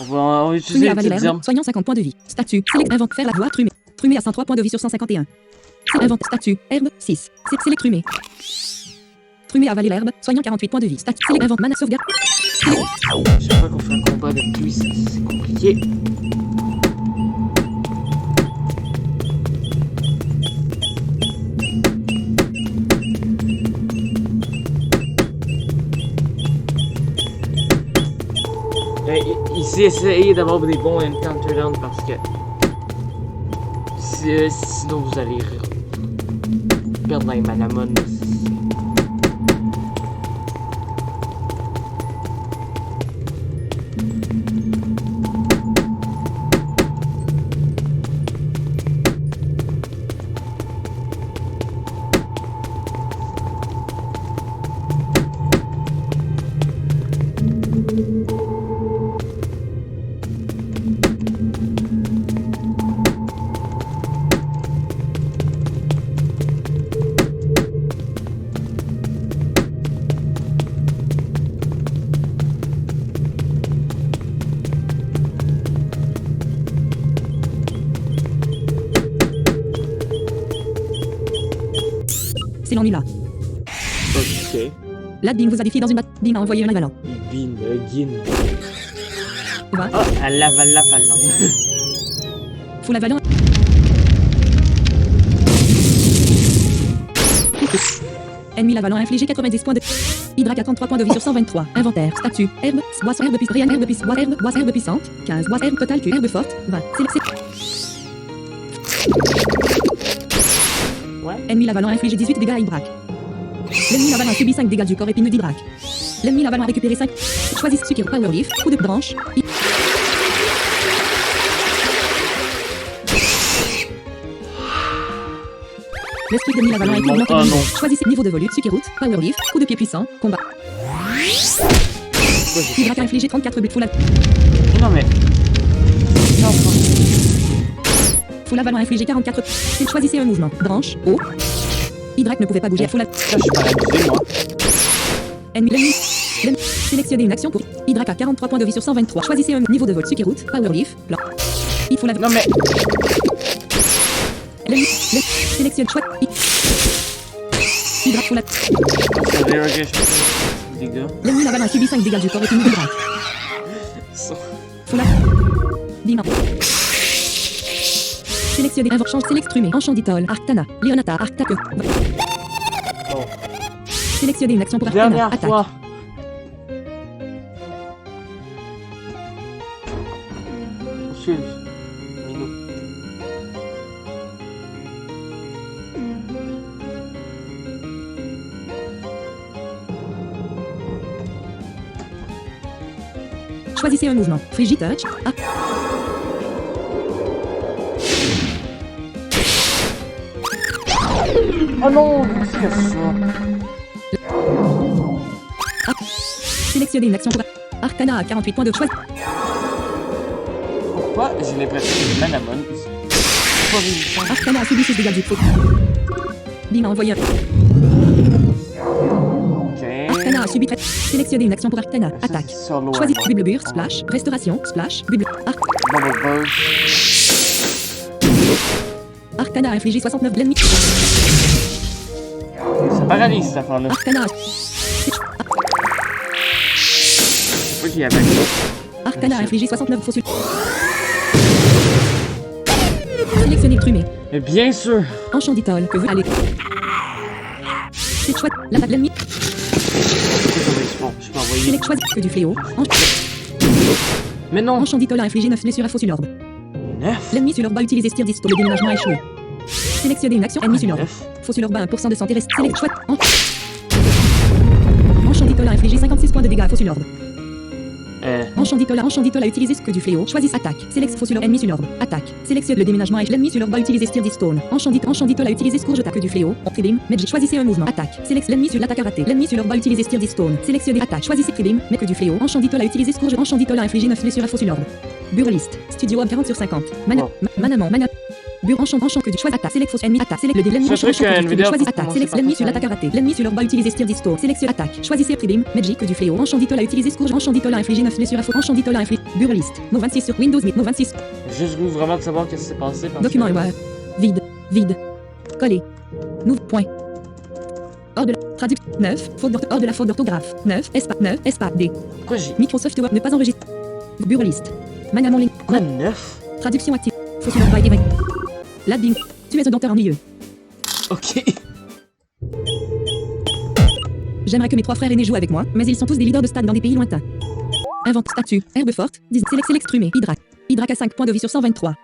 On va
Trumé
utiliser
à
les
valer
petites
l'herbe,
herbes.
soignant 50 points de vie. Statut, select, invente, faire la voix, trumé. Trumé à 103 points de vie sur 151. Invente, statut, herbe, 6. Select, trumé. Trumé à valer l'herbe, soignant 48 points de vie. Statut, select, invente, mana, sauvegarde.
Chaque fois qu'on fait un combat avec lui, c'est compliqué. Ici, essayez d'avoir des bons encounter rounds parce que sinon vous allez perdre les manamon.
C'est l'ennui là.
Ok.
Là, Ding vous a défié dans une batte. Ding a envoyé un avalant.
Bin, Gin.
Va.
Oh, elle lave la palande.
Faut l'avalant. Ennemi l'avalant a infligé 90 points de... Hydraka 33 points de vie sur 123. Inventaire, statut, herbe, boisson, herbe, rien, herbe, herbe puissante. 15, boisson, herbe, total, herbe forte. 20.
Ouais.
Ennemi l'avalant a infligé 18 dégâts à Hydrac. L'ennemi l'avalant a subi 5 dégâts du corps épineux d'Hydrac. L'ennemi l'avalant a récupéré 5. Choisissez ce qui est Power Leaf, coup de branche. L'esprit de l'ennemi l'avalant a été
Non,
augmenté
ah
de niveau.
non.
Choisissez niveau de volute, Sukiroute, Power Leaf, coup de pied puissant, combat. Hydrac a infligé 34 buts.
Non mais. Non,
Full l'avalant a infligé 44. Choisissez un mouvement. Branche, haut. Hydrac ne pouvait pas bouger. Full
là, je suis pas abusé, moi.
L'ennemi. Sélectionnez une action pour Hydrac a 43 points de vie sur 123. Choisissez un niveau de vol Sukiroute, Power Leaf, plan. Il faut la...
Non mais.
L'ennemi. Sélectionne choix. Hydrac faut la...
Ça veut dire que je des gars.
L'ennemi l'avalant a subi 5 dégâts du corps épineux d'Hydrac. Faut la... Dimanche. Sélectionnez un change sélectrumé. Enchanditol, Arctana, Leonata, Arctaque.
Oh.
Sélectionnez une action pour Arctana.
Dernière
Attaque.
fois. Excuse. Minou.
Choisissez un mouvement. Frigitouch. Ah.
Oh non, qu'est-ce que c'est ça?
Sélectionnez une action pour Arcana à 48 points de choix.
pourquoi j'ai l'impression que Manamon... Pas résistant.
Arcana a subi 6 dégâts du feu. Bim a envoyé un...
Ok.
Arcana a subi... Sélectionnez une action pour Arcana.
Ça,
Attaque.
c'est sur l'eau,
Choisis
hein.
Bible Burst, Splash, Restauration, Splash, Bible...
Bubble Bird.
Arcana a infligé 69 de l'ennemi.
Ça paralyse cette affaire-là.
Arcana a...
C'est pas qu'il y avait ça.
Arcana a infligé 69 faux sur... Sélectionnez Trumé.
Mais bien sûr.
Enchanditol, que vous allez... C'est chouette. L'attaque de l'ennemi.
Bon, je peux envoyer.
Select choisis que du fléau.
Mais non.
Enchanditol a infligé 9 blessures à faux sur l'orbe.
9.
L'ennemi sur l'orbe a utilisé Stir Disto. Le déménagement a échoué. Sélectionnez une action ennemi sur l'orbe.
9.
Faux sur l'orbe a 1% de santé reste. Select chouette. Enchanditol a infligé 56 points de dégâts à faux sur l'orbe. Enchanditol a utilisé ce que du fléau. Choisis attaque. Sélectionne faux sur l'orbe. Ennemi sur l'orbe. Attaque. Sélectionne le déménagement et l'ennemi sur l'orbe a utilisé Stir Stone. Enchanditol a utilisé Scourge attaque du fléau. Tribim. Magic. Choisissez un mouvement. Attaque. Sélectionne l'ennemi sur l'attaque à raté. L'ennemi sur l'orbe a utilisé Stir Stone. Sélectionnez attaque. Choisissez Tribim. Mais que du fléau. Enchanditol a utilisé Scourge. Enchanditol a infligé 9 blessures à faux sur l'orbe. Burliste. Studio Hub 40 sur 50. Manamon. Bur enchant que du choix attaque. Select fausse ennemi attaque. Select le l'ennemi enchant que du choisis attaque. Select l'ennemi sur l'attaque à raté. L'ennemi sur l'orbe a utilisé Stir Disto. Sélectionne attaque. Choisissez Tribim. Magic que du fléau. Enchanditol a utilisé Scourge. Enchanditol a infligé 9 blessures à faux. Enchanditol a infligé. Burliste. No 26 sur Windows. No 26.
Juste goût vraiment de savoir qu'est-ce qui s'est passé.
Document UR. Vide. Coller. Nouveau point. Hors de la traduction 9. Hors de la faute d'orthographe. 9. Espace D.
Pourquoi j'ai.
Microsoft Word ne pas enregistré. Burliste. Manamon Link.
Quoi 9?
Traduction active. Faux sur l'orbe direct. Ladbing. Tu es un docteur ennuyeux.
Ok.
J'aimerais que mes 3 frères aînés jouent avec moi, mais ils sont tous des leaders de stade dans des pays lointains. Invente statut. Herbe forte. Select Trumé. Hydrac. Hydrac a 5 points de vie sur 123.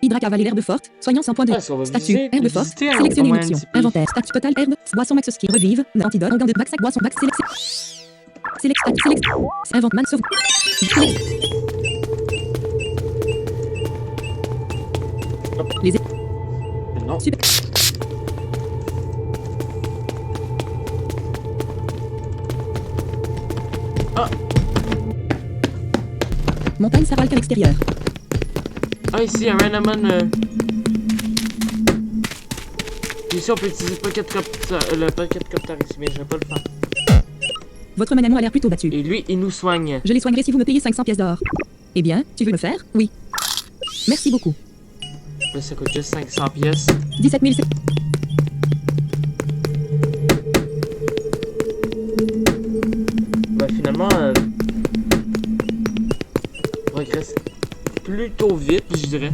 Hydrac a avalé l'herbe forte. Soignant 100 points de vie. Statut. Herbe forte. Sélectionnez une option. Inventaire. Statut total. Herbe. Boisson max ski. Revive. Antidote. Organe de bac sac. Boisson bac. Select. Invente man sauve. Les
Non.
Super.
Ah.
Montagne Saralk à l'extérieur.
Ah, ici, un Manamon. Ici, on peut utiliser le Pocket Copter ici, mais je vais pas le faire.
Votre Manamon a l'air plutôt battu.
Et lui, il nous soigne.
Je les soignerai si vous me payez 500 pièces d'or. Eh bien, tu veux le faire? Oui. Merci beaucoup.
Là, ça coûte juste 500 pièces.
17 000.
Ben, finalement, on regresse plutôt vite, je dirais.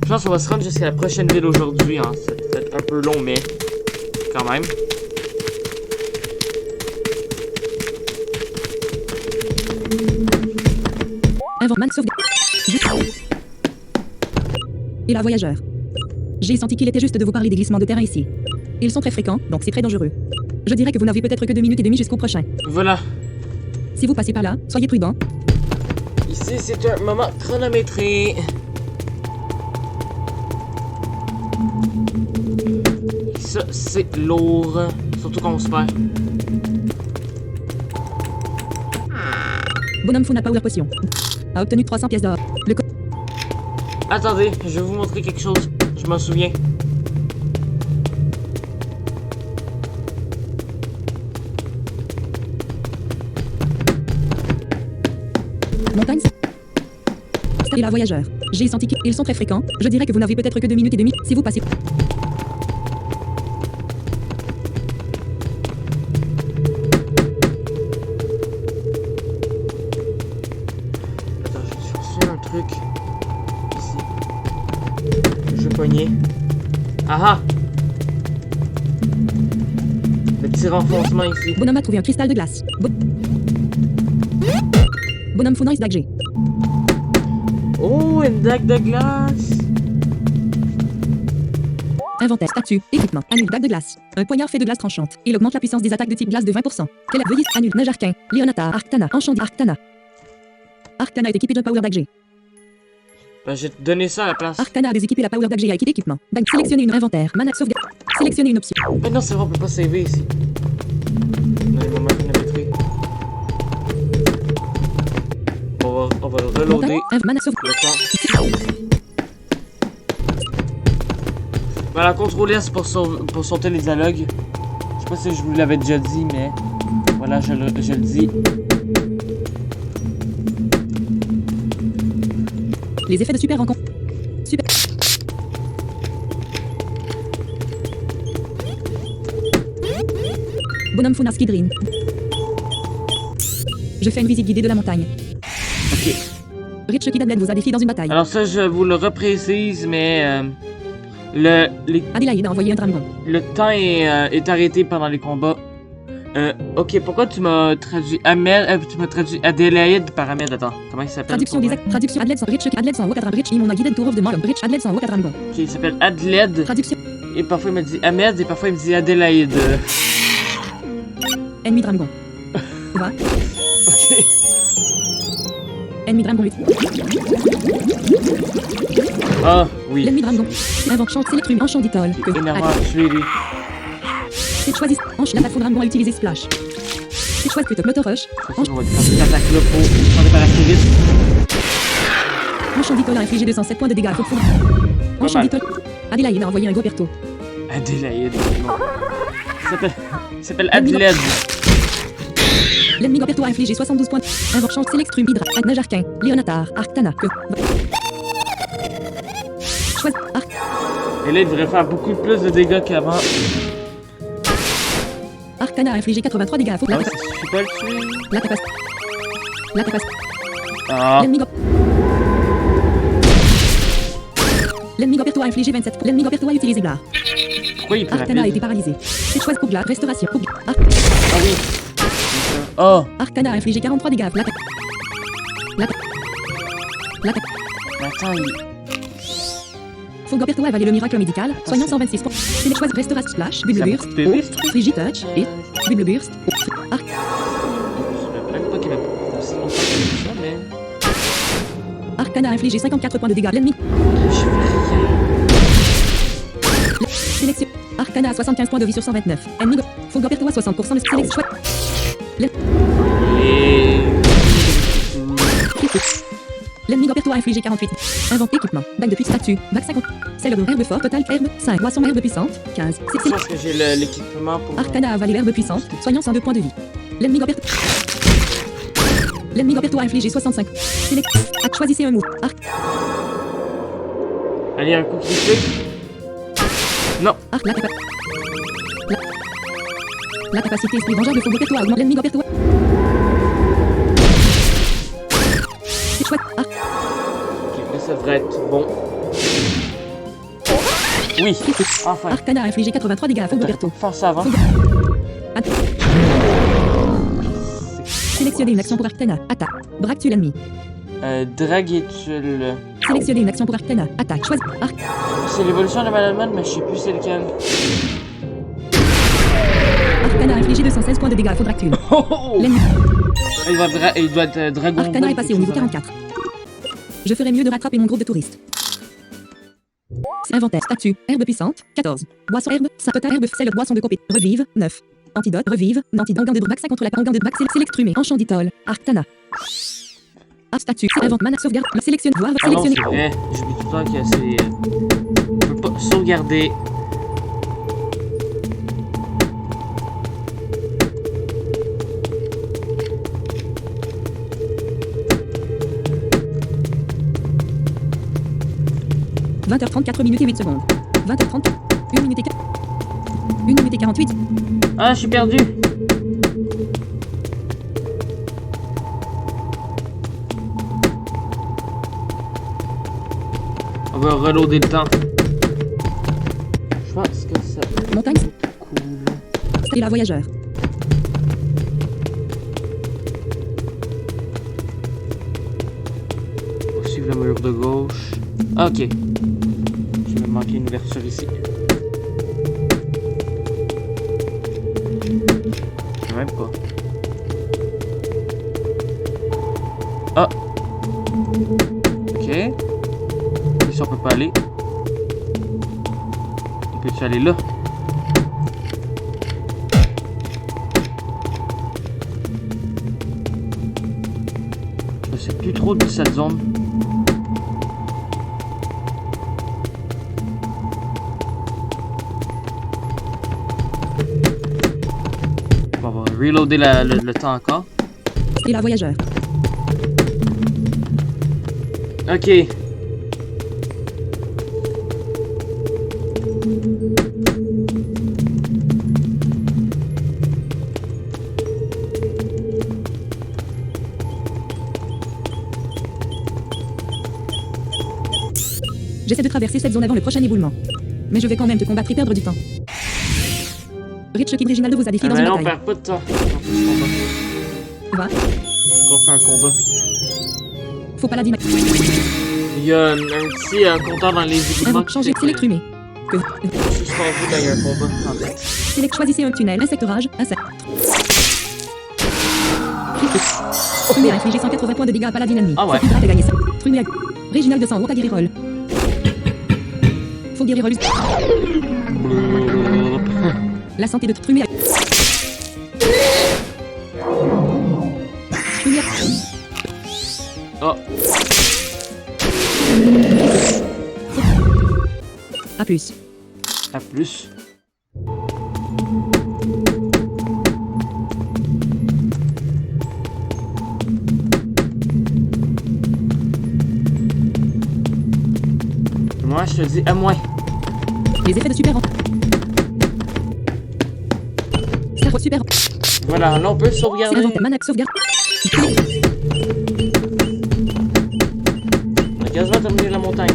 Je pense qu'on va se rendre jusqu'à la prochaine ville aujourd'hui. Hein. C'est peut-être un peu long, mais quand même.
Invente man sauve. Et la voyageur. J'ai senti qu'il était juste de vous parler des glissements de terrain ici. Ils sont très fréquents, donc c'est très dangereux. Je dirais que vous n'avez peut-être que 2 minutes et demie jusqu'au prochain.
Voilà.
Si vous passez par là, soyez prudent.
Ici, c'est un moment chronométré. Ça, c'est lourd. Surtout quand on se perd.
Bonhomme Fauna Power Potion. A obtenu 300 pièces d'or.
Attendez, je vais vous montrer quelque chose. Je m'en souviens.
Montagne. Et la voyageur. J'ai senti qu'ils sont très fréquents. Je dirais que vous n'avez peut-être que 2 minutes et demie si vous passez.
Attends, je cherche un truc. Ici. Je vais pogner. Ah ah! Le petit renfoncement ici.
Bonhomme a trouvé un cristal de glace. Bonhomme Fauna is Dagg.
Oh, une dague de glace!
Inventaire, statut, équipement, annule dague de glace. Un poignard fait de glace tranchante. Il augmente la puissance des attaques de type glace de 20%. Veuillez annule neige arcane. Léonatar, Arctana, enchanté Arctana. Arctana est équipé d'un power Dagg.
Ben, je vais te donner ça à la place.
Arcana a déséquipé la power Dagg à équipe équipement. Sélectionnez une inventaire, mana sauvegarde. Sélectionnez une option.
Ben non, c'est vrai, on peut pas saver ici. Dans les moments chronométrés. reloader
Mana sauve.
le temps. Voilà, contrôle S pour sauter les dialogues. Je sais pas si je vous l'avais déjà dit, mais voilà, je le dis.
Les effets de super rencontre. Super. Bonhomme Funar Skidrin. Je fais une visite guidée de la montagne.
Ok.
Rich Kid vous a défié dans une bataille.
Alors ça, je vous le reprécise, mais
Adélaïde a envoyé un dragon.
le temps est arrêté pendant les combats. Ok, pourquoi tu m'as traduit tu m'as traduit Adélaïde par Ahmed? Attends, comment il s'appelle?
Traduction des actes. Traduction Adled sans Rich Adled sans Wakadram Rich Imona Guided Tour of the Mall. Rich Adled sans Wakadram Gon.
Ok, il s'appelle Adled.
Traduction.
Et parfois il me dit Ahmed et parfois il me dit Adélaïde.
Ennemi dragon. Va.
Ok.
Ennemi dragon 8.
Ah, oui.
L'ennemi dragon. Invente chant Selectrum en chant d'Itol.
C'est énervant à tuer lui.
C'est choisi. Hanche la faux dragon à utiliser splash. C'est choisi plutôt Motor Rush.
On va faire cette attaque-là pour changer par activiste.
En chant d'Itol a infligé 207 points de dégâts. En chant d'Itol. Adélaïde a envoyé un Goberto.
Adélaïde, non. Il s'appelle Adled.
L'ennemi Goberto a infligé 72 points. Invoque chant Selectrum Hydra. Nage Arquin. Léonatar. Arctana. Choisi.
Et là, il devrait faire beaucoup plus de dégâts qu'avant.
Arctana a infligé 83 dégâts.
Ah, ça suffit pas le tuer.
La capacité. La capacité.
Ah.
L'ennemi Goberto a infligé 27 points. L'ennemi Goberto a utilisé Glar.
Pourquoi il est plus
Arctana a
rapide?
été paralysé. C'est choisi pour Glar. Restauration.
Ah oui. Oh.
Arctana a infligé 43 dégâts. La
Mais attends,
Faux Goberto a avalé le miracle médical. Soignant 126 points. C'est les choix Restauration Splash. Bubble Burst. Frigid Touch. Et Bubble Burst.
je savais même pas qu'il avait aussi longtemps que ça, mais...
Arcana a infligé 54 points de dégâts. L'ennemi.
Je fais rien.
Sélection. Arcana a 75 points de vie sur 129. Ennemi. Faux Goberto a 60% de sélection.
Et...
L'ennemi Goberto a infligé 48. Invente équipement. Bac de puits statue. Bac 50. Celle de herbe fort. Total herbe 5. Boisson herbe puissante. 15.
Je pense que j'ai l'équipement pour...
Arcana a avalé l'herbe puissante. Soignant 102 points de vie. L'ennemi Goberto. L'ennemi Goberto a infligé 65. Choisissez un mot.
Allez, un coup critique. Non.
La capacité esprit vengeur de faux Goberto a augmenté. L'ennemi Goberto. C'est chouette.
Ok, là, ça devrait être bon. Oui, enfin.
Arcana a infligé 83 dégâts à faux Goberto.
Faire ça avant.
Sélectionnez une action pour Arcana. Attaque. Braque tue l'ennemi.
Draguetule.
Sélectionnez une action pour Arcana. Attaque. Choisis.
C'est l'évolution de Malman, mais je sais plus c'est lequel.
Arcana a infligé 216 points de dégâts à faux Dractule. L'ennemi.
Il doit être dragon.
Arcana est passé au niveau 44. Je ferais mieux de rattraper mon groupe de touristes. Inventaire. Statue. Herbe puissante. 14. Boisson herbe. Sapota herbe. Sel. Boisson de copé. Revive. 9. Antidote. Revive. Antidote. De Braxa contre la pangan de Brax. Sélectrumé. Enchant d'Itol. Arcana. Statue. Invente. Mana. Sauvegarde. Sélectionne. Voir.
Ah non,
Sélectionner.
c'est vrai. J'oublie tout le temps que c'est... On peut pas sauvegarder. «
20h30, 4 minutes et 8 secondes. 20h30, 1 minute et 4... 1 minute et 48.
Ah, je suis perdu. On va reloader le temps. Je pense que ça...
Montagne.
Cool.
Et la voyageur.
On va suivre le mur de gauche. Ah, ok. Je vais manquer une ouverture ici. Je sais même pas. Ah. Ok. Ici on peut pas aller. On peut-tu aller là? Je sais plus trop de cette zone. On va reloader le temps encore.
Et la voyageur.
Ok.
J'essaie de traverser cette zone avant le prochain éboulement. Mais je vais quand même te combattre et perdre du temps. Rich Kid Reginald vous a défié dans
Mais
une
non, on
bataille.
perd pas de temps. On fait ce combat.
Va,
On fait un combat.
faut pas la dynamite.
Il y a un petit compteur dans les éboulements.
Changer, select rumé. Que.
Suspendu quand il y a un combat, en fait.
Select, choisissez un tunnel, insectorage, insecte. Trumé a infligé 180 points de dégâts à Paladin ennemi.
Ah ouais.
Hydra a gagné ça. Trumé a. Réginald de 100 haut à Guérirol. Faut Guérirol. La santé de Trumé a. Trumé a.
Oh,
A plus.
à plus. Moi, je te dis à moins.
Les effets de super. Cerveau super.
Voilà, là on peut
C'est
sauvegarder.
l'inventaire. Manac sauvegarde.
On a quasiment terminé la montagne.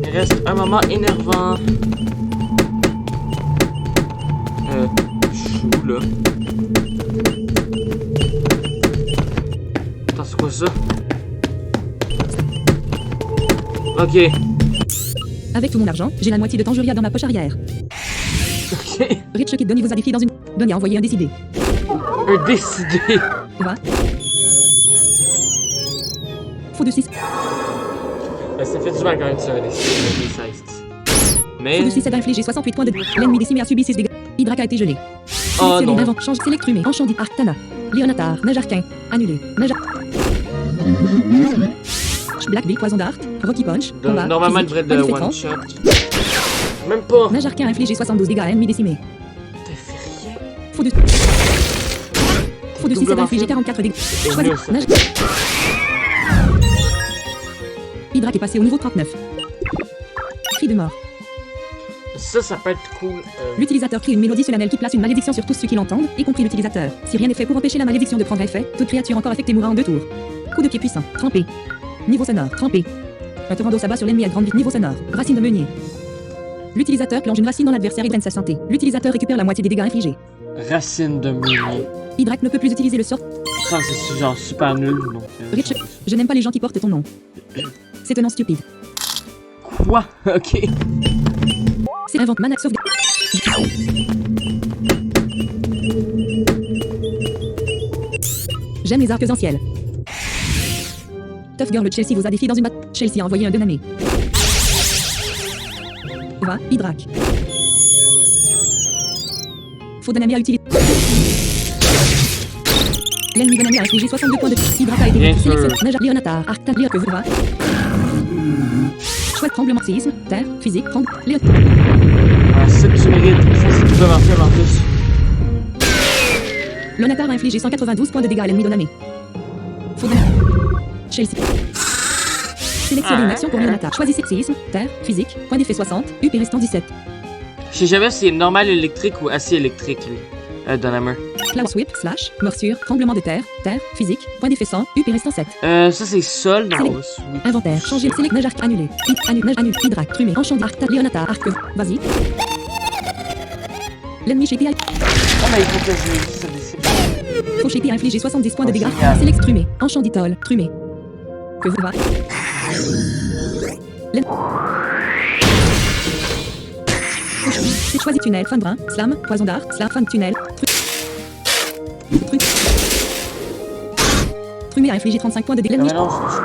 Il reste un moment énervant. Chou là. Attends, c'est quoi ça? Ok.
Avec tout mon argent, j'ai la moitié de Tanjuria dans ma poche arrière.
Ok.
Rich Kid Donny vous a défié dans une. Donny a envoyé un décidé.
Un décidé.
Va. Faut de 6.
Ça fait du mal quand même sur un décidé. Mais.
Faut de 6 a infligé 68 points de. L'ennemi décimé a subi 6 dégâts. Hydrak a été gelé.
Oh
Sélectionné,
non.
invente, change, select rumé, enchandit, Arctana. Léonatar, Neige Arquin, annulé, Neige Black Bill, Poison Dart, Rocky Punch, combat,
Normalement, il
physique,
devrait de
point
one
d'effet
shot. Même pas.
Neige Arquin a infligé 72 dégâts à ennemi décimé.
T'as fait rien.
Faut de 6 a
Doublement
infligé
fait.
44 dégâts.
C'est
Choisis,
mieux, ça.
Neige. Hydrak est passé au niveau 39. Cri de mort.
Ça peut être cool.
L'utilisateur crie une mélodie solennelle qui place une malédiction sur tous ceux qui l'entendent, y compris l'utilisateur. Si rien n'est fait pour empêcher la malédiction de prendre effet, toute créature encore affectée mourra en 2 tours. Coup de pied puissant, trempé. Niveau sonore, trempé. Un torrent d'eau s'abat sur l'ennemi à grande vitesse. Niveau sonore, racine de meunier. L'utilisateur plonge une racine dans l'adversaire et draine sa santé. L'utilisateur récupère la moitié des dégâts infligés.
Racine de meunier.
Hydrak ne peut plus utiliser le sort.
Ça, c'est genre super nul. Donc,
Rich, je n'aime pas les gens qui portent ton nom. C'est un nom stupide.
Quoi? Ok.
C'est invente Manac sauvegarde. J'aime les arcs-en-ciel. Tough Girl Chelsea vous a défié dans une bataille. Chelsea a envoyé un Donamé. Va, Hydrak. Faux Donamé a utilisé. L'ennemi Donamé a infligé 62 points de. Hydrak a été
Bien sûr.
sélectionné. Neige Léonatar, Arctan, Léa que vous va. Chouette tremblement, séisme, terre, physique, tremble, Léon.
Ah, ça que tu mérites. Ça, c'est doublement faible en plus.
Lonatar a infligé 192 points de dégâts à l'ennemi Donamé. Faux Donamé. Chelsea. Sélectionnez une action pour Lonatar. Choisissez séisme, terre, physique, point d'effet 60, UP restant 17.
Je sais jamais si c'est normal électrique ou assez électrique, lui. Donhammer.
Cloud sweep, slash, morsure, tremblement de terre, physique, point d'effet 100, UP restant 7.
Ça, c'est sol dans
Select.
le sweep.
Inventaire, changer, select, neige arc, annulé. Neige annulé, Hydrak, trumé, enchanté, arc, Léonatar, arc, vas-y. L'ennemi chez PI,
Oh, mais il faut que je dise ça décide.
faux chez PI a infligé 70 points de
Oh,
dégâts.
génial.
Select, trumé, enchanditol, trumé. Que vous va. C'est choisi tunnel, fin brun, slam, poison d'art, slam, fin tunnel, truc. Trumé a infligé 35 points de dégâts.
Ah,
L'ennemi
mais non, je peux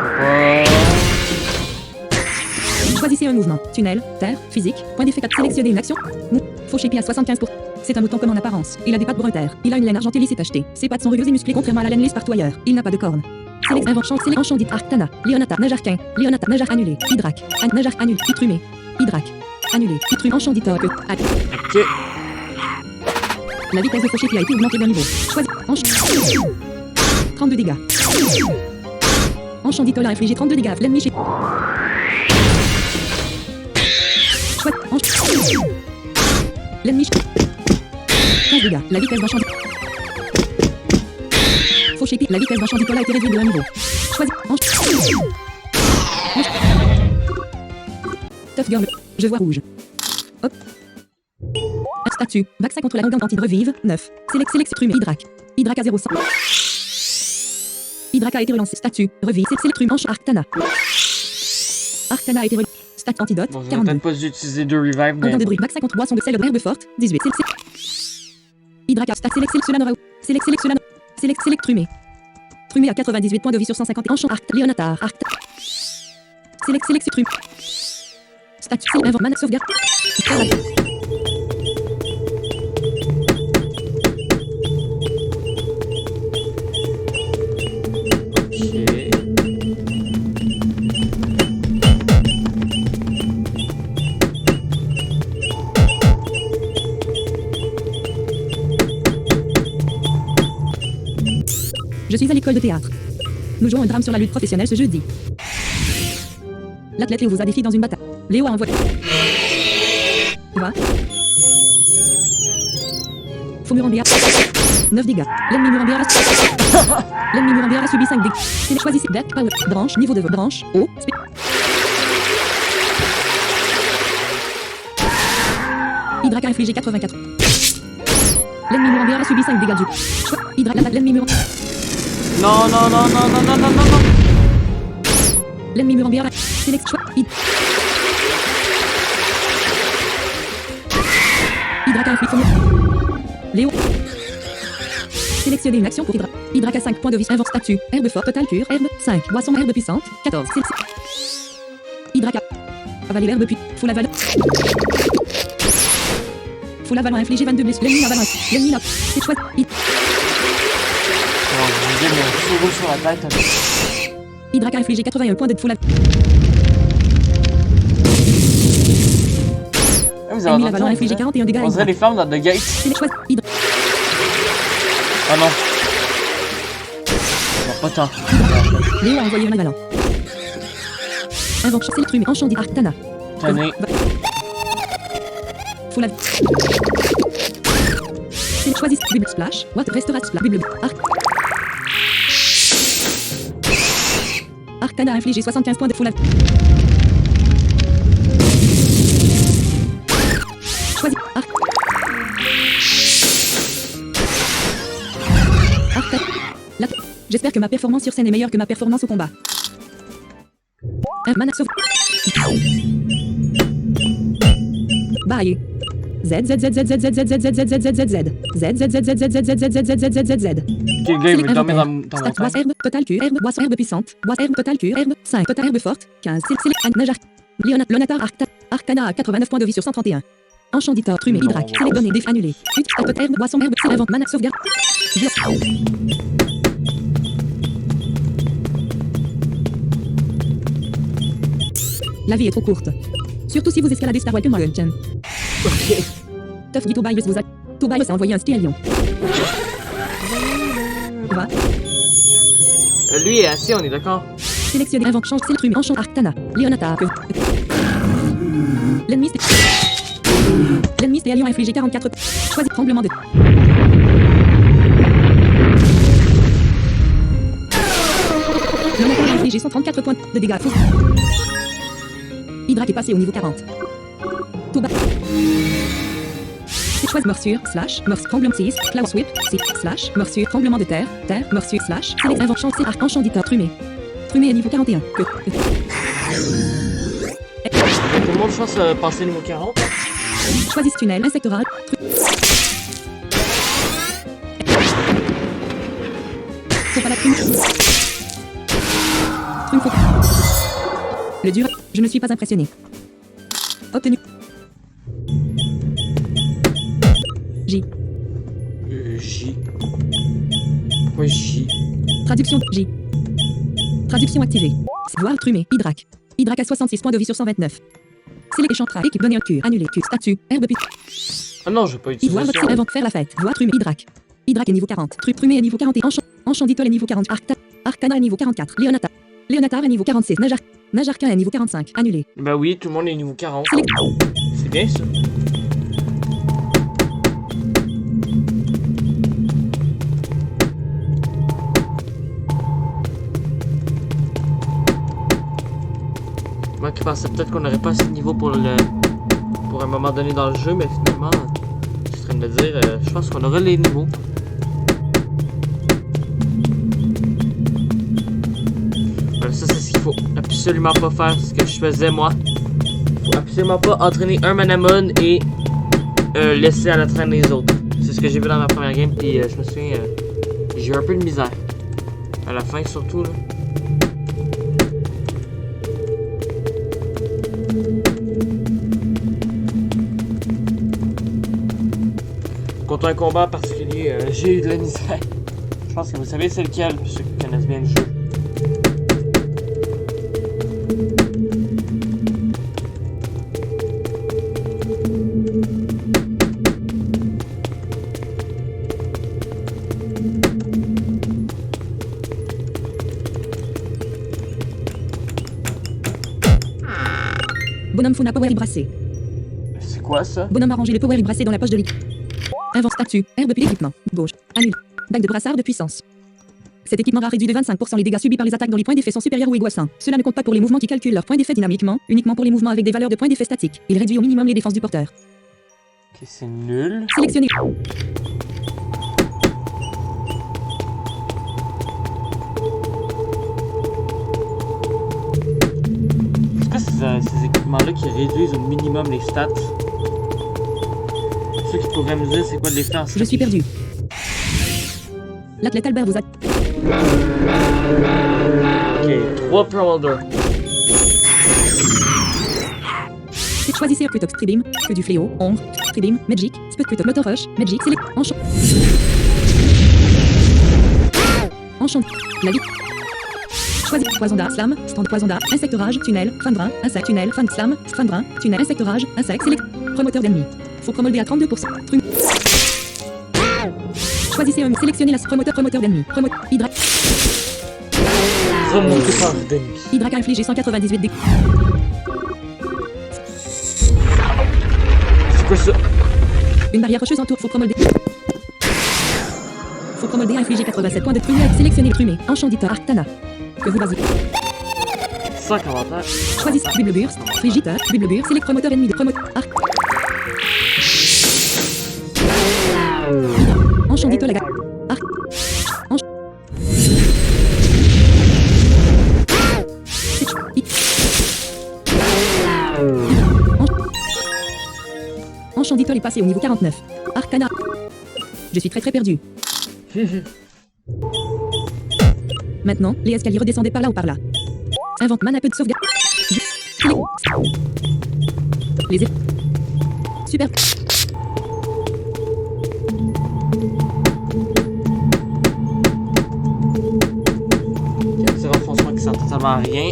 pas.
choisissez un mouvement. Tunnel, terre, physique, point d'effet 4. Sélectionnez une action. Faux chez PI à 75 pour. C'est un mouton comme en apparence. Il a des pattes brun terre. Il a une laine argentée lisse et tachetée. Ses pattes sont rugueuses et musclées contrairement à la laine lisse partout ailleurs. Il n'a pas de cornes. Sélex invention, Sélex enchandit, Arctana, Léonata, Najarquin, Léonata, Najar annulé, Hydrac, Najar annulé, Itrumé, Hydrac, annulé, Itrum enchanditor,
Ok.
La vitesse de Fauché qui a été augmentée d'un niveau. Choisis, 32 dégâts. Enchanditol a infligé 32 dégâts. L'ennemi chez... L'ennemi chez... 15 dégâts. La vitesse d'enchanditol... Fauché, la vitesse d'enchanditol a été réduite de un niveau. Choisis, Tough Girl. Je vois rouge. Hop. Statut. Vaccin contre la gangue anti-revive. 9. Sélex Trumé. Hydrac. Hydrac à 0 100. Hydrac a été relancé. Statut. Revive. Sélectrum Anche Arctana. Arctana a été relancé. Stat antidote.
Bon, j'aurais
42.
peut-être pas dû utiliser deux revive, mais...
Organe de bruit. Vaccin contre boisson de sel d'herbe forte. 18. Hydrac a stat. Sélex Trumé. Trumé à 98 points de vie sur 150. Enchant Arct. Léonatar. Arct. Sélex Trumé. Statut. Invent. Mana sauvegarde. Je suis à l'école de théâtre. Nous jouons un drame sur la lutte professionnelle ce jeudi. L'athlète Léo vous a défié dans une bataille. Léo a envoyé... Va. Faux Murambéa. 9 dégâts. L'ennemi Murambéa a subi 5 dégâts. Choisissez Deck, Power, branche, niveau de branche, haut, Hydrac a infligé 84. L'ennemi Murambéa a subi 5 dégâts du... L'ennemi Murambéa...
Non.
L'ennemi Murambéa a... Sélex choix... Hydrac a infligé... Léo... Sélectionnez une action pour Hydrac. Hydrac a 5 points de vie. Invente statut. Herbe forte, total cure, herbe, 5. Boisson, herbe puissante, 14. Hydrac a... Avaler l'herbe puis... Faut la valeur... Faut la valeur infliger 22 blessures. L'ennemi n'a valeur. L'ennemi n'a... C'est chouette.
Non, je vais me sur la tête.
Hydrac a infligé 81 points de foule.
Vous
L'ennemi
avez
a valeur infligé 41 dégâts.
On dirait les femmes dans The Gate.
C'est chouette. Hydrac.
Ah non. Non, pas tant.
Léo a envoyé un avalant. Invention Sélectrum enchandit Arctana.
Tenez.
Faut la... Choisis Bubble Splash. What restera Splash. Bubble Arc. Arctana a infligé 75 points de foule. Choisis Arc. Arctana. J'espère que ma performance sur scène est meilleure que ma performance au combat. Un mana sauve. Bye. Z.
Ok, le gars, il veut dormir dans la
Boisse herbe, total cure, herbe, boisson herbe puissante, boisse herbe, total cure, herbe, 5, total herbe forte, 15, Najar, Léonatar, Arctana à 89 points de vie sur 131. Enchanditor, Trumé, Hydrac, Sélect donné, déf annulé. Pot herbe, boisson herbe, invente, mana sauvegarde. La vie est trop courte. Surtout si vous escaladez Star Walker Mountain.
Ok.
Tough dit Tobias vous a... Tobias a envoyé un stélion. Va.
Lui est assis, on est d'accord?
Sélectionnez invente change Sélectrum enchant Arctana. Léonatar. L'ennemi stélion a infligé 44. Choisis tremblement de... Léonatar a infligé 134 points de dégâts. Hydrac est passé au niveau 40. Toba. Choisis morsure, slash, tremblement 6, cloud sweep, 6, slash, morsure, tremblement de terre, morsure, slash, select invention, c'est arc enchanditeur, Trumé. Trumé est niveau 41.
Tout le monde fasse passer niveau 40.
Choisis tunnel, insectoral, faut pas la Trumé. Le dur, je ne suis pas impressionné. Obtenu. J.
J. Pourquoi J?
Traduction J. Traduction activée. Voir Trumé. Hydrac. Hydrac à 66 points de vie sur 129. Sélection tra. Équipe donner un cure. Annuler. Cure. Statut. Herbe pit.
Ah non, je vais pas utiliser
Ivoire
ça.
votre invente. Faire la fête. Voir Trumé. Hydrac. Hydrac est niveau 40. Trumé est niveau 40 et Enchant d'Itol est niveau 40. Arcana est niveau 44. Léonatar est niveau 46. Najarkin est niveau 45. Annulé.
Bah oui, tout le monde est niveau 40.
Select.
C'est bien ça. Moi qui pensais peut-être qu'on n'aurait pas assez de niveau pour un moment donné dans le jeu, mais finalement, je suis en train de me dire, je pense qu'on aura les niveaux. Voilà, ça c'est ce qu'il faut absolument pas faire, ce que je faisais moi. Faut absolument pas entraîner un Manamon et laisser à la traîne les autres. C'est ce que j'ai vu dans ma première game, puis je me souviens, j'ai eu un peu de misère. À la fin surtout là. Contre un combat particulier, j'ai eu de la misère. Je pense que vous savez c'est lequel, pour ceux qui connaissent bien le jeu.
Bonhomme fauna power brassé.
C'est quoi ça?
Bonhomme a rangé le power brassé dans la poche de l'équipe. Invente statut. Herbe puis l'équipement. Gauche. Annule. Bague de brassard de puissance. Cet équipement a réduit de 25% les dégâts subis par les attaques dont les points d'effet sont supérieurs ou égaux à 100. Cela ne compte pas pour les mouvements qui calculent leurs points d'effet dynamiquement, uniquement pour les mouvements avec des valeurs de points d'effet statiques. Il réduit au minimum les défenses du porteur.
Ok, c'est nul.
Sélectionnez.
C'est pas ces équipements-là qui réduisent au minimum les stats. Ceux qui pourraient me dire c'est quoi l'effet en
Je suis perdu. L'athlète Albert vous a...
Ok, 3 Prowler.
Choisissez plutôt Tribim, que du fléau, ombre, Tribim, Magic, Sputcuto, Motor Rush, Magic, Select, Enchant. Enchant. La vie. Choisis poison d'art, slam, stand poison d'art, insecte rage, tunnel, fin de brin, insecte, tunnel, fin de slam, fin de brin, tunnel, insecte rage, insecte, select, promoteur d'ennemis. Faut promolder à 32%. Choisissez un, sélectionnez la promoteur d'ennemis. Hydrac.
Remonter par d'ennemis.
Hydrac a infligé 198 dégâts.
C'est quoi ça?
Une barrière rocheuse entoure, faut promolder. Faut promolder a infligé 87 points de trumé. Sélectionnez le trumé. Enchanditeur Arctana. Que vous basique.
100 commentaires.
Choisissez Bible Burst, Frigiteur, Bible Burst, select promoteur ennemi de promoteur. Arc. Enchanditeur la Arc. Enchanditeur est passé au niveau 49. Arcana. Je suis très perdu. Maintenant, les escaliers redescendaient par là ou par là. Invente mana peu de sauvegarde. Les super.
Il y a un petit renfoncement qui sert totalement à rien.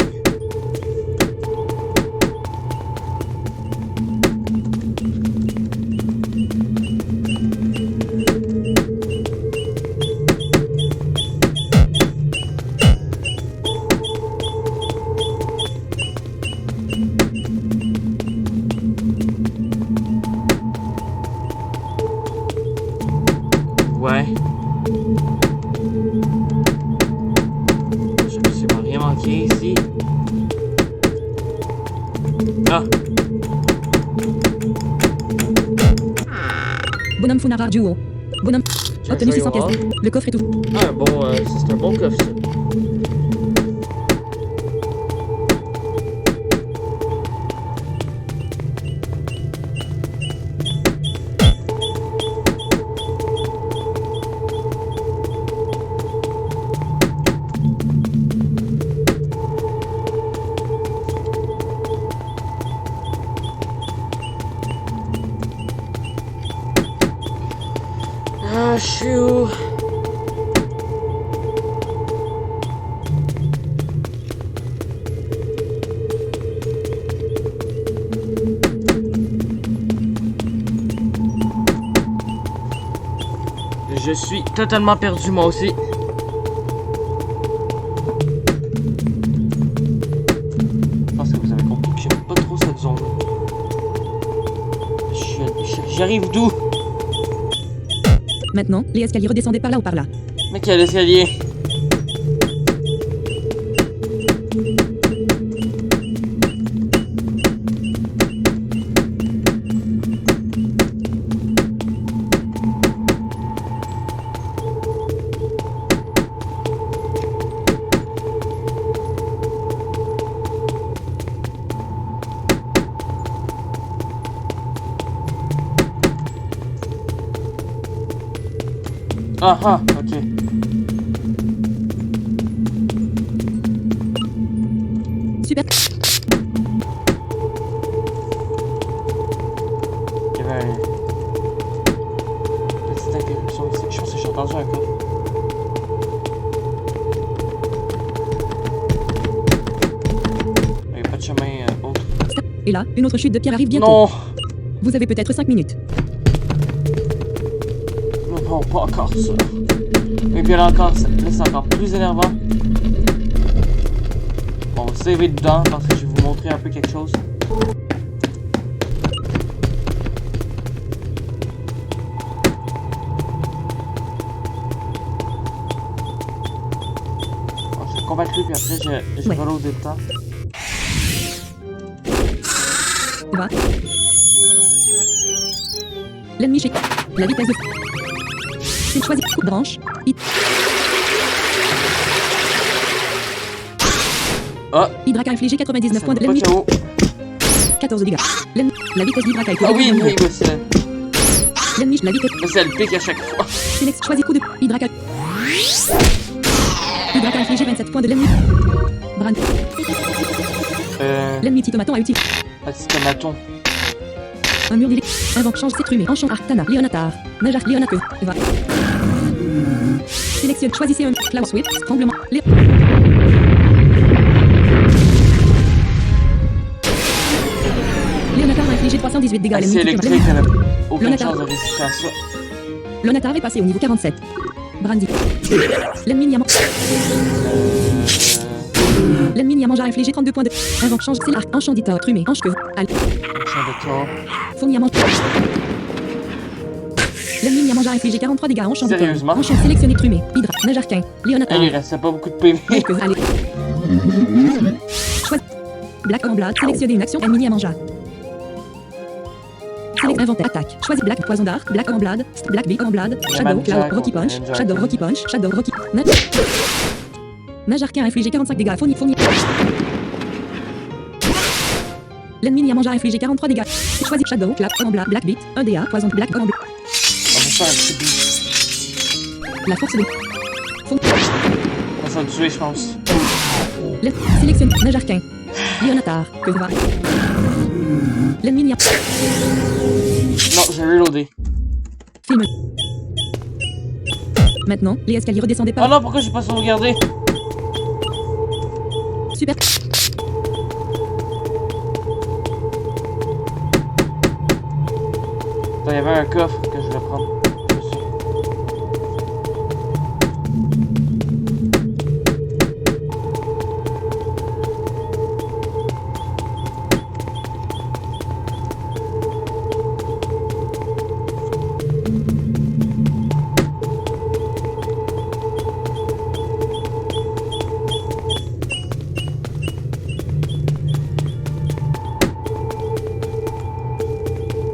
Ouais. J'ai absolument rien manqué ici. Ah!
Bonhomme Funara Duo. Bonhomme. Obtenu 600 pièces. Le coffre est tout.
Ah, bon, c'est un bon coffre ça. Je suis totalement perdu moi aussi. Je pense que vous avez compris que j'aime pas trop cette zone. J'arrive d'où?
Maintenant, les escaliers redescendaient par là ou par là.
Mais quel escalier? Ah ah, ok.
Super.
Il y avait une petite interruption ici. Je pense que j'ai entendu un coffre. Il n'y a pas de chemin autre.
Et là, une autre chute de pierre arrive bientôt.
Non!
Vous avez peut-être 5 minutes.
Non, pas encore ça. Et puis là encore, là c'est encore plus énervant. On va sauver dedans parce que je vais vous montrer un peu quelque chose. Bon, je vais combattre lui puis après je vais reloader le temps.
Va. L'ennemi chez. La vitesse de. C'est choisi. Coupe branche.
Ah!
Hydrac a infligé 99 points de
Pas
l'ennemi.
KO.
14 dégâts. La vitesse d'Hydrac a été
Ah oui,
réduite.
oui, c'est
L'ennemi, la vitesse.
elle pique à chaque fois.
Sélection choisi coup de. Hydrac a. Hydrac a infligé 27 points de l'ennemi. Bran. L'ennemi Titomaton a utilisé.
Titomaton.
Un mur d'élite. Invoque change s'étrumé. Enchant Arctana. Léonatar. Najar Léonaque. Va. Sélectionne. Choisissez un. Klaus Whip. Tremblement. Léonatar a infligé 318 dégâts à
C'est
l'ennemi.
électrique, elle a aucune
Léonatar.
chance de résister à ça.
Léonatar est passé au niveau 47. Brandy. L'ennemi Niamant. L'ennemi Niamant a infligé 32 points de. Invoque change. C'est l'arc. Enchant d'Ita. Trumé. Anche que. Al.
Champ de tort.
Fourniamant. L'ennemi Niamant a infligé 43 dégâts. Enchant d'Ita.
Sérieusement?
Enchant sélectionné. Trumé. Hydra. Najarquin. Léonatar.
Il restait pas beaucoup de PV.
Anche que. Allez. Choisis. Black en blade. Sélectionnez une action. Ennemi Niamant. Select inventaire. Attaque. Choisis Black Poison d'Arc. Black en blade. Black Bee en blade. Shadow. Cloud. Rocky Punch. Shadow. Rocky Punch. Shadow. Rocky. Najarquin a infligé 45 dégâts. Fourni. L'ennemi Niamant a infligé 43 dégâts. Choisis Shadow. Clap. En blade. Black Beat. 1 DA. Poison. Black en blade.
On va faire un petit beat.
La force de.
On va s'en tuer, je pense.
Sélectionne Najarquin. Léonatar. Que va. L'ennemi Niamant.
Non, j'ai reloadé.
Film. Maintenant, les escaliers redescendaient
Oh
par.
non, pourquoi j'ai pas sauvegardé?
Super.
Il y avait un coffre que je vais prendre.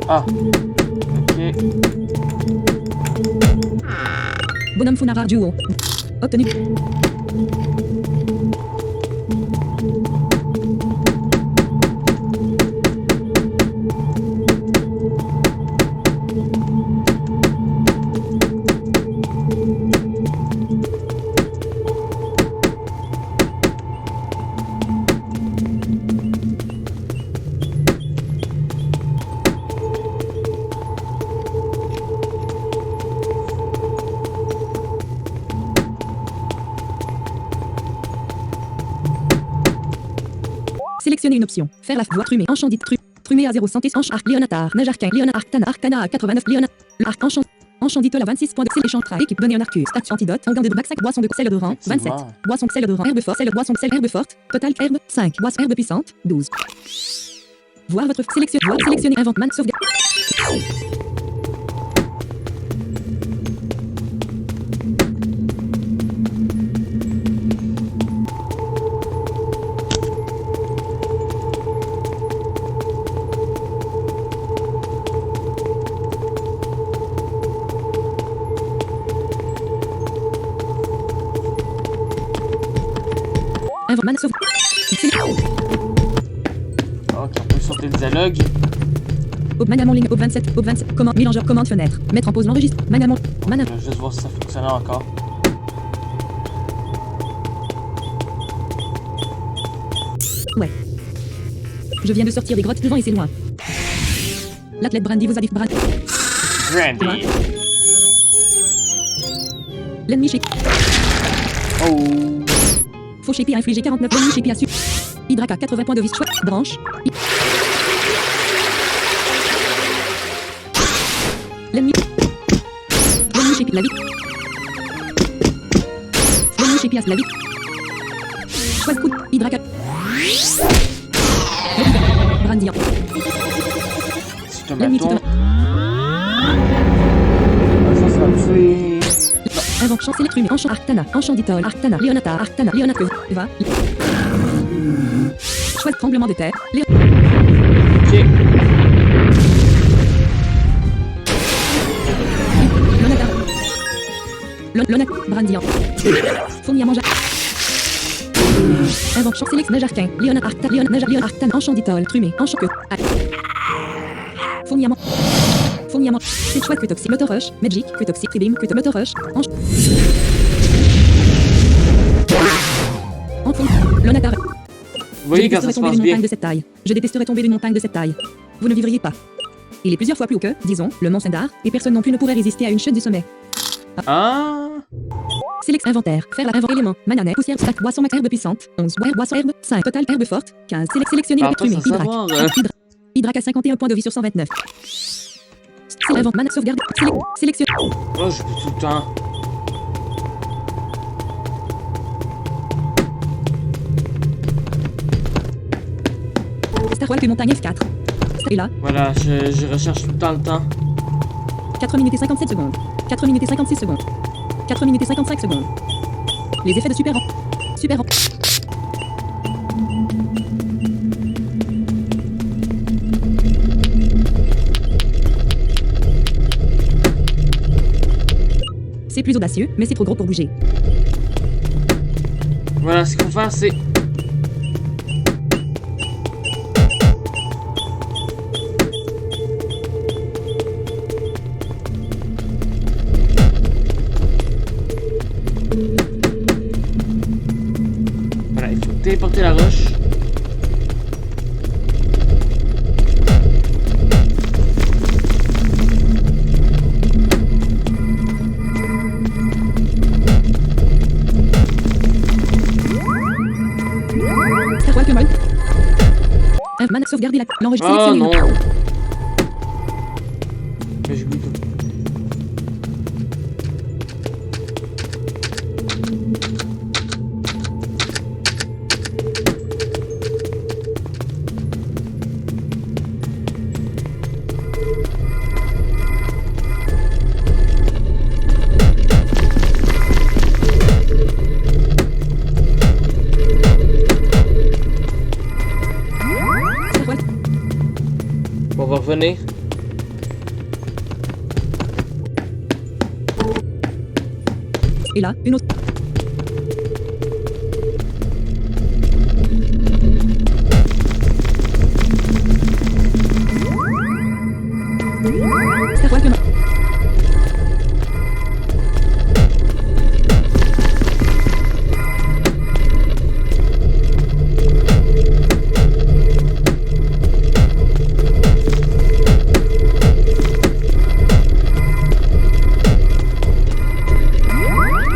Ah, ok.
Bonhomme Funara Duo. Obtenu. Sélectionnez une option. Faire la voix trumée. Enchant dit trumé à 0 santé. Enchant arc. Léonatar. Najarquin. Léonatar. Arctana. Arctana à 89. Léonatar. Arc enchant. Enchanditol à 26 points de c'est l'échange équipe donné un Arcus. Statue antidote. Organe de bac 5. Boisson de sel odorant. 27.
Effectivement.
Boisson de sel odorant. Herbe forte. Sel. Boisson de sel. Herbe forte. Total. Herbe. 5. Boisson. Herbe puissante. 12. Voir votre sélection. Voir sélectionner. Invente man. Sauvegarde. Invente man. Sauvegarde.
Ok, on peut sauter le dialogue.
Op Manamon ligne. Op 27. Op 27. Commande. Mélangeur. Commande fenêtre. Mettre en pause l'enregistre. Manamon.
Je vais juste voir si ça fonctionne encore.
Ouais. Je viens de sortir des grottes devant et c'est loin. L'athlète Brandy vous a dit Brandy.
Brandy.
L'ennemi chez.
Oh.
Faux chez P a infligé 49. L'ennemi chez P a su. Hydraka 80 points de vie. Choix. Branche. L'ennemi. L'ennemi chez P la vie. L'ennemi chez P a la vie. Choix coup. Hydraka. Brandy.
Si je te
L'ennemi
bâton.
titan.
Ça va me tuer.
Invente chance électrumé. Enchant Arctana. Enchanditol. Arctana. Leonata. Arctana. Leonata. Va. Choix tremblement de terre.
Ok.
Leonata. Leonata. Brandian. Fourni à manger. Invente chance sélection nage arcane. Léonat Arctana. Léon Arctana. Enchanditol. Trumé. Enchant que. Fourni à manger. Fourni à manger. C'est choix que toxique. Motorush. Magic. Que toxique. Tribim. Que motorush. En fond. Leonata.
Vous voyez
Je
quand ça
détesterais
se
tomber
passe
d'une
bien.
montagne de cette taille. Je détesterais tomber d'une montagne de cette taille. Vous ne vivriez pas. Il est plusieurs fois plus haut que, disons, le mont Sindar, et personne non plus ne pourrait résister à une chute du sommet.
Ah.
Select inventaire. Faire la inventaire élément. Mananet. Poussière. Stack. Boisson. Herbe puissante. 11. Boisson. Herbe. 5. Total. Herbe forte. 15. Sélectionner
Bah,
les
après,
trumés.
sans savoir,
Hydrac à 51 points de vie sur 129. Invente. Mana. Sauvegarde. Sélection.
Oh, je peux tout le temps.
Star Walk montagne F4. Et là.
Voilà, je recherche tout le temps.
4 minutes et 57 secondes. 4 minutes et 56 secondes. 4 minutes et 55 secondes. Les effets de super. Super. C'est plus audacieux, mais c'est trop gros pour bouger.
Voilà, ce qu'il faut faire, c'est... Voilà, il faut téléporter la roche.
Star Walk mode. Man, sauvegarder l'enregistrement.
Oh
sélectionné.
non. Mais je goûte.
Star Walk.
Bon, on va revenir.
Et là, une autre. Star Walk mode.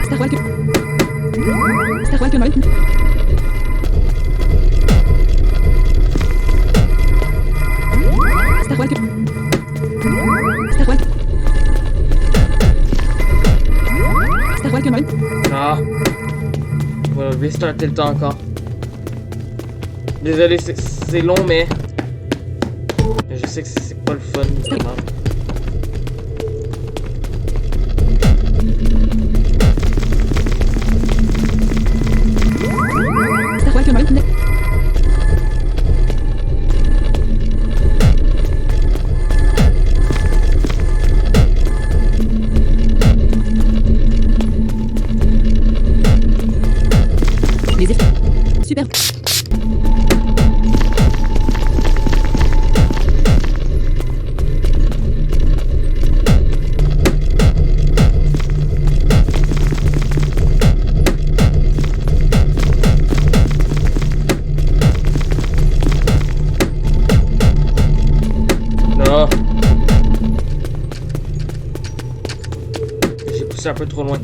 Star Walk. Star Walk mode. Star Walk. Star Walk.
On va restarter le temps encore. Désolé, c'est long, mais je sais que c'est pas le fun, vraiment.
Star Wars Command. Les effets. Super.
Non. J'ai poussé un peu trop loin.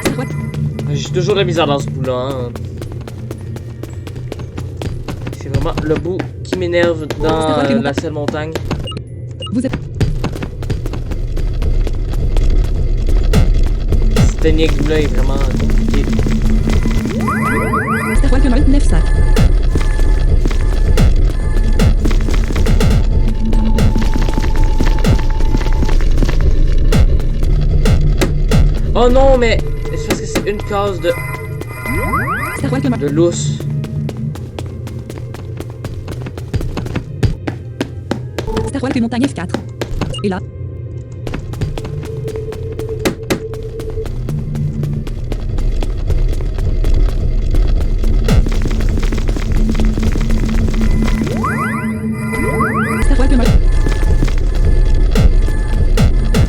Star Wars.
J'ai toujours de la misère dans ce bout-là. Hein. C'est vraiment le bout qui m'énerve dans la seule montagne.
Vous êtes.
Cette énigme-là est vraiment compliquée.
Star Wars Command 9 sacs.
Oh non, mais c'est parce que c'est une case de
Star Wars Command.
lousse.
Star Wars Montagne F4. Et là. Star Wars Command.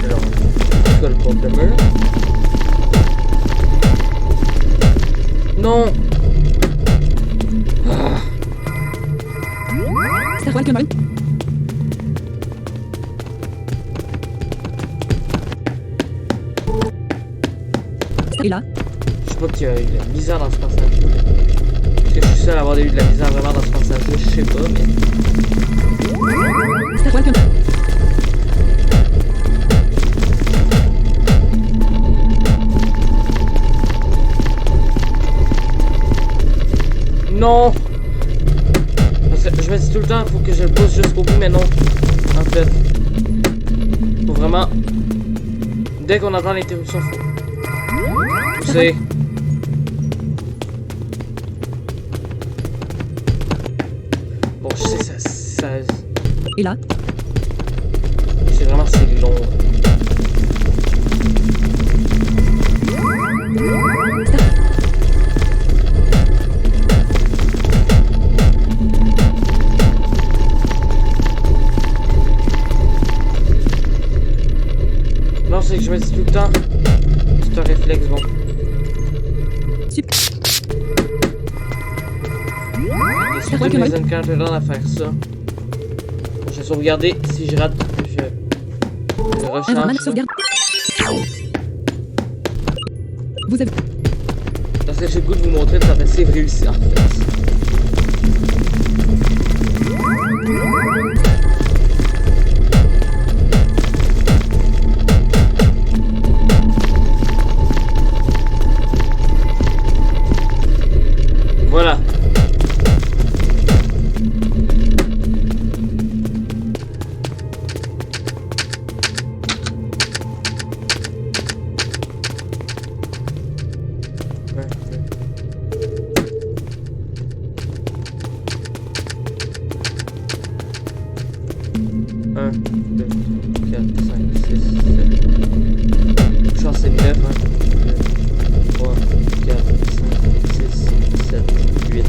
Alors, je colle contre le mur. Non. Ah.
Star Wars Command. Et là.
Je sais pas qu'il y a eu de la misère dans ce passage. Est-ce que je suis seul à avoir eu de la misère vraiment dans ce passage? Je sais pas, mais.
Star Wars Command.
Non! Parce que je me dis tout le temps, il faut que je le pousse jusqu'au bout, mais non. En fait. Faut vraiment. Dès qu'on entend l'interruption, faut. Pousser. Bon, je sais, ça.
Et là.
C'est vraiment c'est long. Non, c'est que je me dis tout le temps. C'est un réflexe, bon.
Super.
Je suis deux mes encounters à faire ça. Je vais sauvegarder. Si je rate, je
Environnement de
recharge.
sauvegarde. Vous avez.
Parce que j'ai le goût de vous montrer que ça fait save réussi en fait. Voilà. Un, deux, quatre, cinq, six, sept. Je pense que c'est 9, hein. 2, 3, 4, 5, 6, 7, 8,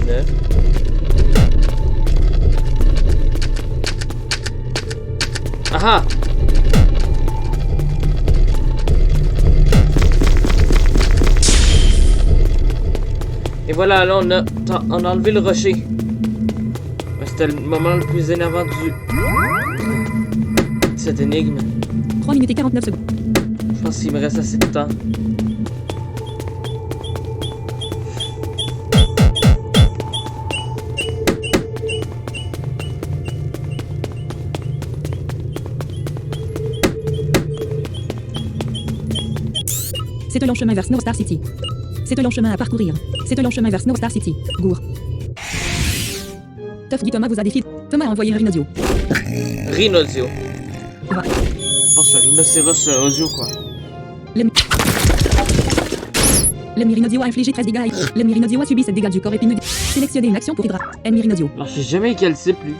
9. Ah! Et voilà, là on a enlevé le rocher. C'était le moment le plus énervant de cette énigme.
3 minutes et 49 secondes.
Je pense qu'il me reste assez de temps.
C'est un long chemin vers Snow Star City. C'est un long chemin à parcourir. C'est un long chemin vers Snow Star City. Gour. Tough dit Thomas vous a défié. Thomas a envoyé un rhinozio.
Rhinozio.
Va.
Bon, c'est un rhinocéros Ozio, quoi.
L'ennemi rhinozio a infligé 13 dégâts. L'ennemi rhinozio a subi 7 dégâts du corps épineux. Sélectionnez une action pour Hydra. Ennemi rhinozio.
Alors, je sais jamais quel c'est plus.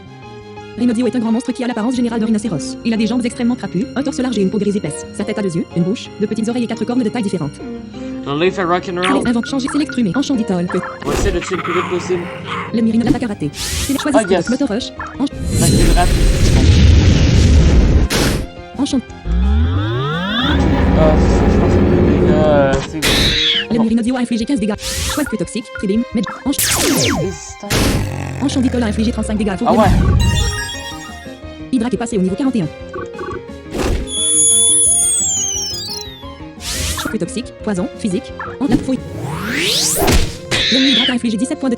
Rhinozio est un grand monstre qui a l'apparence générale de rhinocéros. Il a des jambes extrêmement trapues, un torse large et une peau grise épaisse. Sa tête a 2 yeux, une bouche, 2 petites oreilles et 4 cornes de taille différentes.
Alors là, il fait rock'n'roll.
Invente, changer, select, rumé, enchant d'itol.
On va essayer de tuer le plus vite possible.
L'ennemi rhino l'attaque à rater. Choisis
Ah, yes.
motor rush.
Ça, c'est le rap.
Enchant.
Je pense que c'est...
L'ennemi rhinozio a infligé 15 dégâts. Choix plus toxique, tribim, med.
Résistant.
Enchant d'itol a infligé 35 dégâts.
Ah ouais.
Hydra est passé au niveau 41. Plus toxique, poison, physique, en la fouille. L'ennemi Hydra a infligé 17 points de...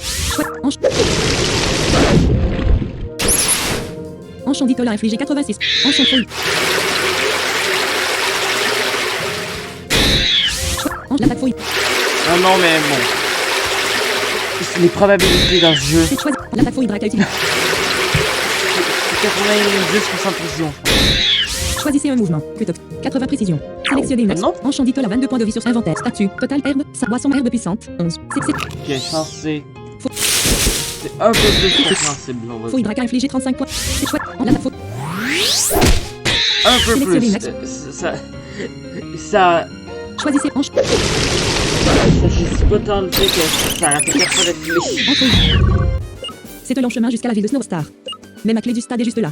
Enchant d'itol a infligé 86. Enchant fouille. L'attaque fouille.
Ah non, mais bon. C'est les probabilités dans ce jeu.
C'est choisi. L'attaque fouille Hydra a utilisé.
C'est 90% de précision.
Choisissez un mouvement. Plutôt 80 précision. Sélectionnez une action. Enchant d'itol à 22 points de vie sur inventaire. Statut. Total herbe. Sa boisson herbe puissante. 11.
Ok, je pense que c'est un peu plus compréhensible. On va
Fouille
dire.
Hydra a infligé 35 points. C'est chouette. L'attaque fouille.
Un peu
Sélectionnez
plus.
une action.
Ça...
Choisissez hanche.
Je sais pas tant le fait que ça arrête pas d'être clé.
C'est un long chemin jusqu'à la ville de Snowstar. Mais ma clé du stade est juste là.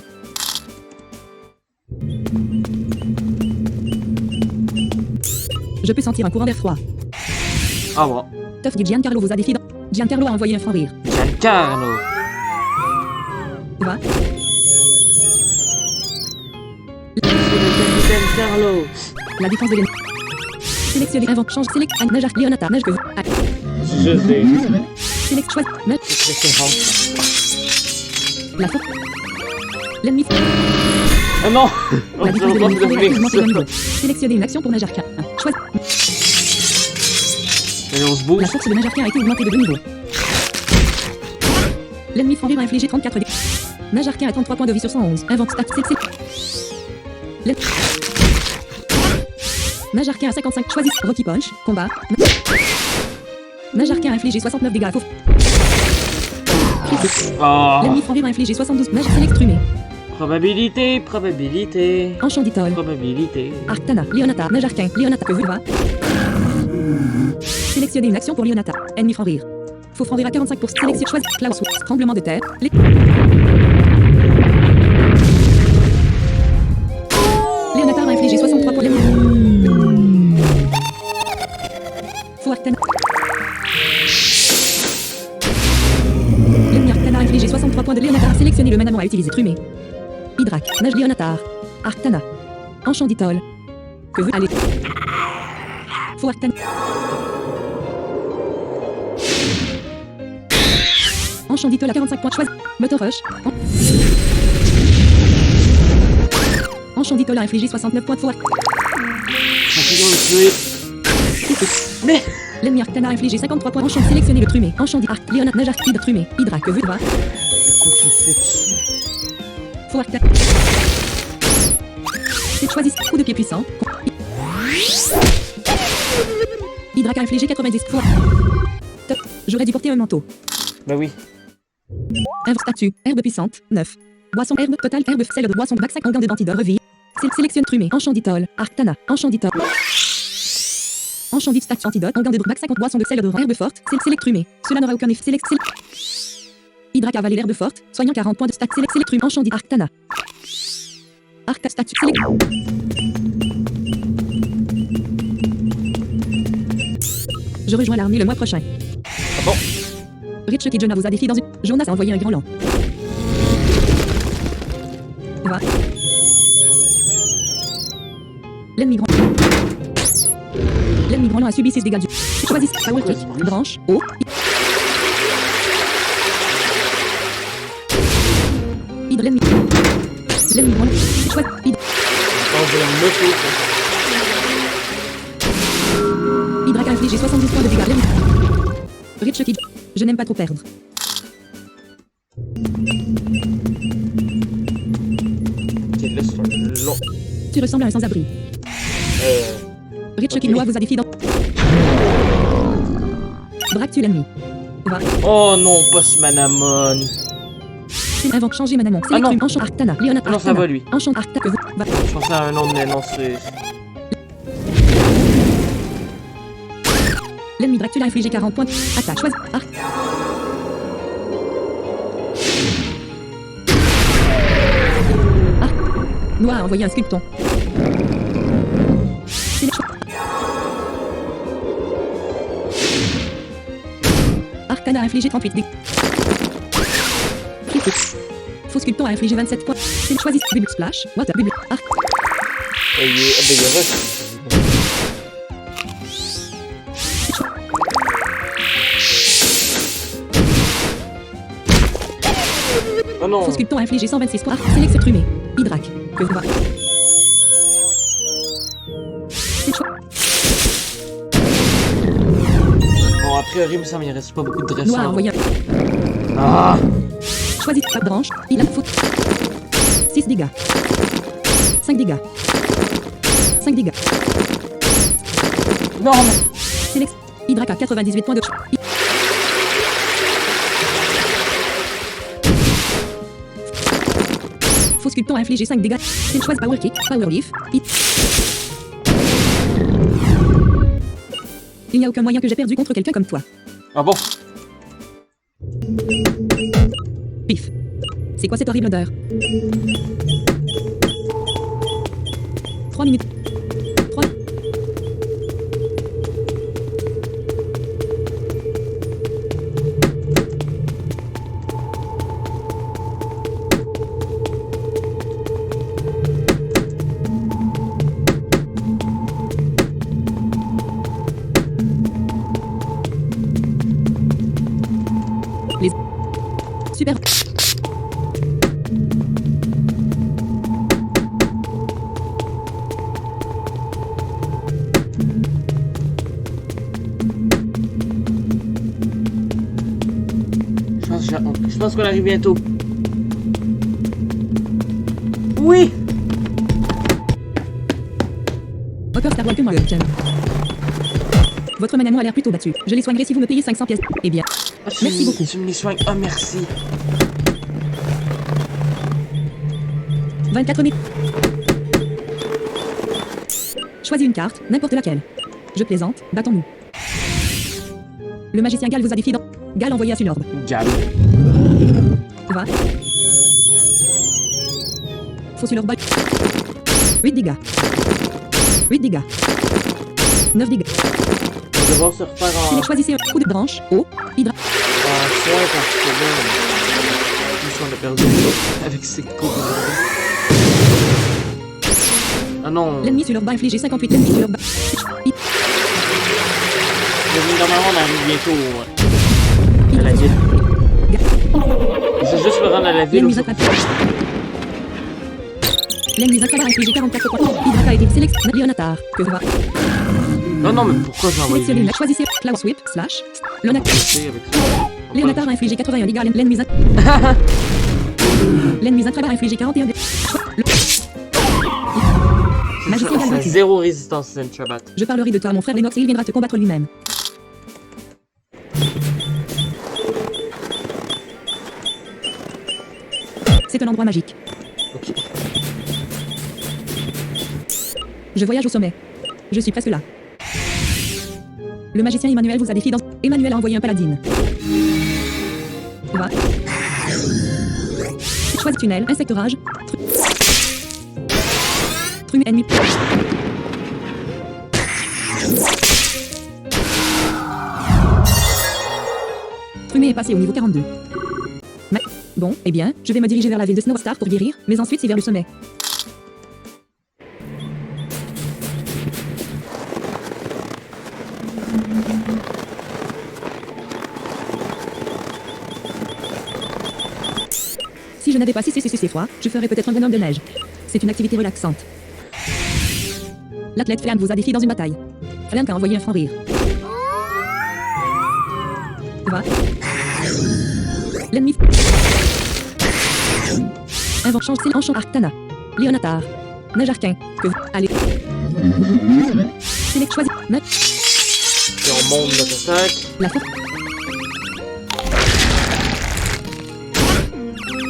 Je peux sentir un courant d'air froid.
Ah bon.
Tough dit Giancarlo vous a défié. Giancarlo a envoyé un franc rire.
Giancarlo.
Va.
Giancarlo.
La défense de l'ennemi. Sélectionnez invente change select nage Leonata nage que vous.
Je sais.
Select choix nage. La faute. L'ennemi.
Ah non. On
La
se
défense de
rend
l'ennemi
compte de
augmenter le niveau.
venir.
Sélectionnez une action pour nage arcane. Choix.
Allez, on se
La
bouge.
force de nage arcane a été augmentée de 2 niveaux. L'ennemi franc rire a infligé 34 dégâts. Nage arcane a 33 points de vie sur 111. Invente stat Nage arcane à 55. Choisis Rocky Punch. Combat. Nage arcane a infligé 69 dégâts.
Oh.
L'ennemi franc rire a infligé 72. Nage select rumé.
Probabilité.
Enchant d'itol.
Probabilité.
Arctana. Leonata. Nage arcane. Leonata que va. Sélectionnez une action pour Leonata. Ennemi franc rire. Faut franc rire à 45 pour sélectionner. Choisis Klaus. Tremblement de terre. Leonata a infligé 63 points. Faut Arctana. L'ennemi Arctana a infligé 63 points de Leonatar. Sélectionnez le manamon à utiliser. Trumé. Hydrac. Nage Leonatar. Arctana. Enchant d'itol. Que veut aller. Faut Arctana. Enchant d'itol à 45 points. Choisis. Motor rush. Enchant d'itol a infligé 69 points de fois.
Mais
L'ennemi Arctana a infligé 53 points. Enchant sélectionné le trumé. Enchant d'Arc. Léonat nage Arc. Hydra trumé. Hydra que veut va. Faut Arctana. C'est choisi. Coup de pied puissant. Hydra a infligé 90 fois. Top. J'aurais dû porter un manteau.
bah oui.
Herbe statue. Herbe puissante. 9. Boisson herbe. Total herbe. Celle de boisson. Bac 5 en gants de dentidor. Revie. Sélectionne trumé. Enchant d'itol. Arctana. Enchant d'itol. Enchant d'it statue antidote. En gants de bac 50 boisson de sel de herbe forte. Select trumé. Cela n'aura aucun effet. Select. Hydra a avalé l'herbe forte. Soignant 40 points de stat. Select trumé. Enchant d'it. Arctana. Arc statue. Select. Je rejoins l'armée le mois prochain.
Ah bon?
Rich et Jonah vous a défié dans une... Jonas a envoyé un grand lent. Va. L'ennemi grand... L'ennemi grand lent a subi 6 dégâts du... Choisis Power Kick, branche, haut... Hydre l'ennemi... L'ennemi grand lent... Choisis... Hydre...
On dirait une moto, ça.
infligé 72 points de dégâts. Rich Kid. Je n'aime pas trop perdre.
Ok, là c'est un long.
Tu ressembles à un sans-abri. Rich
ok.
Kid vous a défié dans... Braque tue l'ennemi. Va.
Oh non, boss Manamon.
Invoque, changer Manamon.
Ah non.
Sélectionne, enchant Arctana. Léona,
Ah non, ça va lui.
Enchant Arcta que vous... Va.
Je pensais à un nom, mais non, c'est...
L'ennemi Dracula a infligé 40 points. Attaque, choisis. Arc. Noah a envoyé un sculpton. Arcana a infligé 38 dégâts. Critique. Faux sculpton a infligé 27 points. Choisis. Bubble Splash. Water. Bubble. Arc.
Et il est... ben, il est rush. Oh non.
Faux sculpton a infligé 126 points. Arc. Sélectionne Trumé. Hydrac. Que vous va.
Bon, a priori, il me semble qu'il reste pas beaucoup de dresseurs.
Noah a envoyé un...
Ah!
Choisis. Pas de branche. Il a foot. 6 dégâts. 5 dégâts. 5 dégâts.
Non, mais...
Sélection. Hydrac a 98 points de... Faux sculpton a infligé 5 dégâts. Choisis Power Kick. Power Leaf. Il n'y a aucun moyen que j'ai perdu contre quelqu'un comme toi.
Ah bon?
Pif. C'est quoi cette horrible odeur? 3 minutes. 3. Les... Super.
Je pense qu'on arrive bientôt. Oui!
Hopper Star Walker Morgan. Votre Manamon a l'air plutôt battu. Je les soignerai si vous me payez 500 pièces. Eh bien,
Ah,
Merci beaucoup.
Tu me les soignes. Ah, merci.
24 000. Choisis une carte, n'importe laquelle. Je plaisante, battons-nous. Le magicien Gal vous a défié dans... Gal envoyé à Sulorbe.
Gal.
Va. Faux Sulorbe. 8 dégâts. 8 dégâts. 9 dégâts.
On va devoir se refaire en...
Choisissez un coup de branche, eau, hydra...
en soin parce que là... On a perdu avec ses coups. Ah non.
L'ennemi Sulorbe a infligé 58 l'ennemi Sulorbe.
Normalement, on arrive bientôt à la ville. Je vais juste me rendre à la ville.
L'ennemi Zatrapa. L'ennemi Zatrapa a infligé 44 points. Hydrac a été sélectionné. Léonatar. Que va.
Non, non, mais pourquoi j'ai envoyé
Sélectionnez
lui?
la choisissez Cloud Sweep slash Léonatar.
Avec ça.
Léonatar a infligé 81 dégâts. L'ennemi Zatrapa. L'ennemi Zatrapa a infligé 41 dégâts. Magicien
C'est
Galvatus.
zéro résistance, Zentrabat.
Je parlerai de toi à mon frère Lennox et il viendra te combattre lui-même. C'est un endroit magique.
Ok.
Je voyage au sommet. Je suis presque là. Le magicien Emmanuel vous a défié dans... Emmanuel a envoyé un paladine. Va. Choisis tunnel, insecte rage. Trume ennemi. Trumé est passé au niveau 42. Bon, eh bien, je vais me diriger vers la ville de Snowstar pour guérir, mais ensuite c'est vers le sommet. Si je n'avais pas cessé froid, je ferais peut-être un bonhomme de neige. C'est une activité relaxante. L'athlète Flank vous a défié dans une bataille. Flank a envoyé un franc rire. Va. L'ennemi. Invention, enchant, Arctana. Léonatar. Nage arcane. Que vous. Allez. Select choisi.
Et on monte notre attaque.
La force.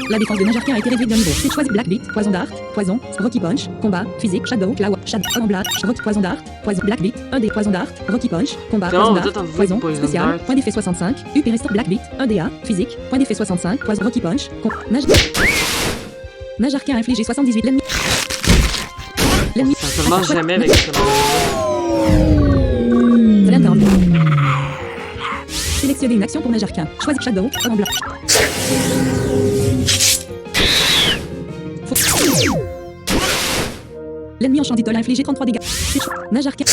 La défense de Nage arcane a été réduite d'un niveau. C'est choisi. Black Beat. Poison d'Arc. Poison. Rocky Punch. Combat. Physique. Shadow. Claw. Shadow. Emblade. Rock. Poison d'Arc. Poison. Black Beat. 1 des Poison d'Arc. Rocky Punch. Combat.
Non,
Poison
vous êtes en
d'Arc.
vrai
Poison.
Poison
Spécial.
Dart.
Point d'effet 65. UP Restore. Black Beat. 1 DA. Physique. Point d'effet 65. Poison. Rocky Punch. Nage. Nage arcane a infligé 78. L'ennemi.
Ça ne marche jamais avec ce
Attends. Sélectionnez une action pour Nage arcane. Choisis Shadow. En blanc. L'ennemi en champ d'idole a infligé 33 dégâts. Nage arcane.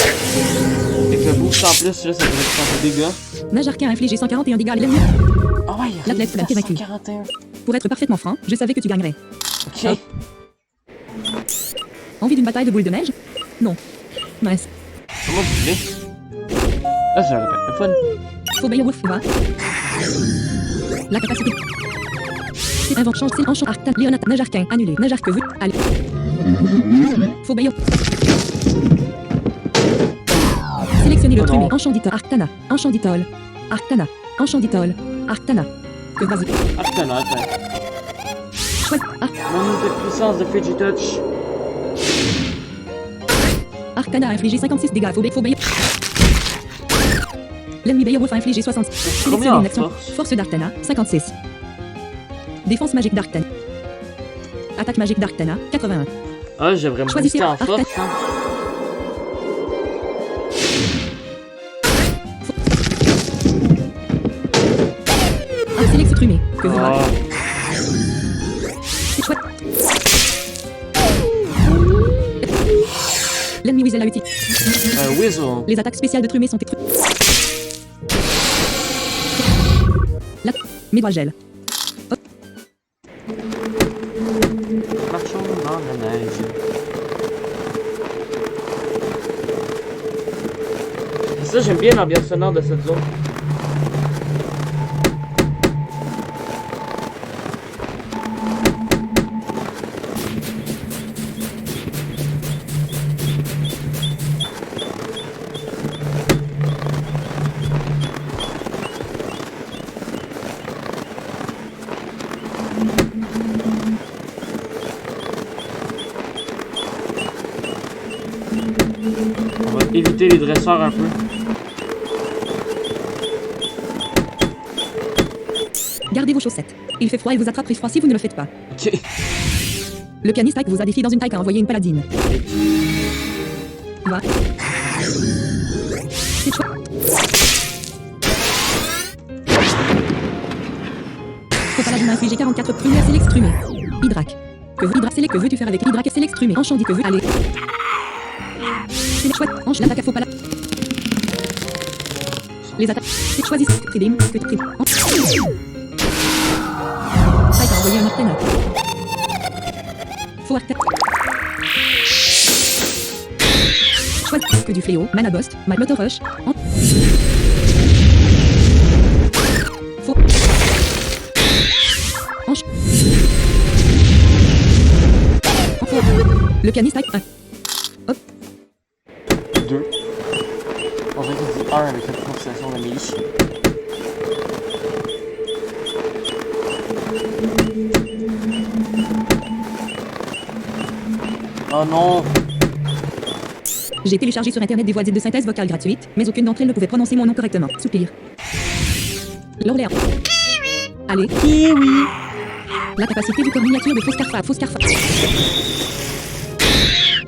Avec le boost en plus, là, ça devrait faire des dégâts.
Nage arcane a infligé 141 dégâts à l'ennemi.
Ah ouais,
L'athlète l'a vaincu.
141.
Pour être parfaitement franc, je savais que tu gagnerais.
Ok.
Envie d'une bataille de boules de neige? Non. Mince.
Comment vous voulez? Ah, ça va être le fun.
Faut bailler Wolf va. La capacité. Invention, c'est enchant, Arctan, Léonat, Nage arcane, annulé, Nage arc, veut, allez. Faut bailler. Sélectionnez le trumé, enchant d'itol, Arctana, enchant d'itol, Arctana, enchant d'itol, Arctana. Que vas-y.
Arctana, attends.
Chouette,
Manque de puissance de Fidget Touch.
Arctana a infligé 56 dégâts, faut bailler. L'ennemi Beowulf a infligé 66. Sélectionnez une action. Force d'Arctana, 56. Défense magique d'Arctana. Attaque magique d'Arctana, 81.
Ah, j'aimerais me booster en force. Hein.
Sélectionne trumé. Que vous
Ah.
C'est chouette. L'ennemi Weasel a utilisé.
Weasel.
Les attaques spéciales de Trumé sont détruites. Mes doigts gèlent.
Marchons dans la neige. Ça, j'aime bien l'ambiance sonore de cette zone. On va éviter les dresseurs un peu.
Gardez vos chaussettes. Il fait froid et vous attraperez froid si vous ne le faites pas.
Ok.
Le pianiste Ike vous a défié dans une taille à envoyer une paladine. Va. C'est chouette. Ton paladin a infligé 44 prunés à s'exprimer. Hydrac. Que veux-tu faire avec Hydrac et s'exprimer? Enchant dit que veut aller. C'est chouette. Enche l'attaque à faux paladin. Les attaques. C'est choisi. Tridim. Que tu tridim. Ça a envoyé un Arcana. Faux Arcana. Chouette. Que du fléau. Mana Bost. Motor Rush. Faux. Anche. Faux. Le pianiste a 1. Hop.
2. On dirait qu'il dit 1 avec la prononciation de Mélie. Oh non!
J'ai téléchargé sur internet des voix dites de synthèse vocale gratuites, mais aucune d'entre elles ne pouvait prononcer mon nom correctement. Soupir. L'Orléans. Allez.
Kiwi!
La capacité du corps miniature de Faux Scarfa.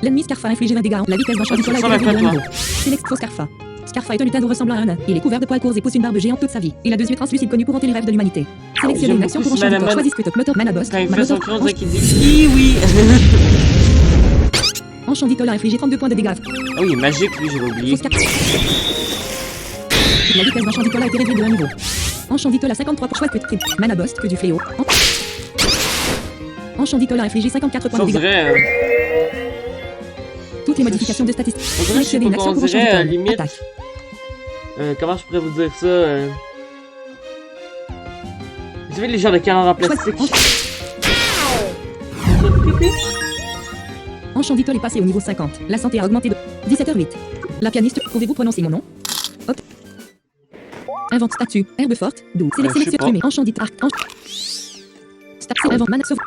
L'ennemi Scarfa a infligé 20 dégâts. La vitesse d'un champ du soleil a été réduite de 1 niveau. Select Faux Scarfa. Scarfa est un lutin ressemblant à un nain. Il est couvert de poils courts et pousse une barbe géante toute sa vie. Il a 2 yeux translucides connus pour hanter les rêves de l'humanité. Sélectionnez une action pour un champ du corps. Choisis Script. Motor Mana Boss.
Quand il fait son cri, on dirait qu'il dit Kiwi!
Enchanditol a infligé 32 points de dégâts.
Ah oui, il est magique, lui, j'avais oublié.
La vitesse d'Enchanditol a été réduite de 1 niveau. Enchanditol a 53 pour choix que trip. Mana Boss, que du fléau. Enchanditol a infligé 54 points
Ça,
de
on
dégâts.
dirait...
Toutes les modifications de statistiques.
On dirait, je sais
Sélectionnez une
pas,
action
on
pour
dirait,
Enchanditol.
limite...
Attaque.
comment je pourrais vous dire ça? savez, les genres de canards en plastique.
Enchanditol est passé au niveau 50. La santé a augmenté de 17h08. La pianiste, pouvez-vous prononcer mon nom? Hop. Invente statue. Herbe forte. 12.
je sais
Sélectionne
pas.
fumée. Enchandit arc. Statue. Invente mana. Sauve.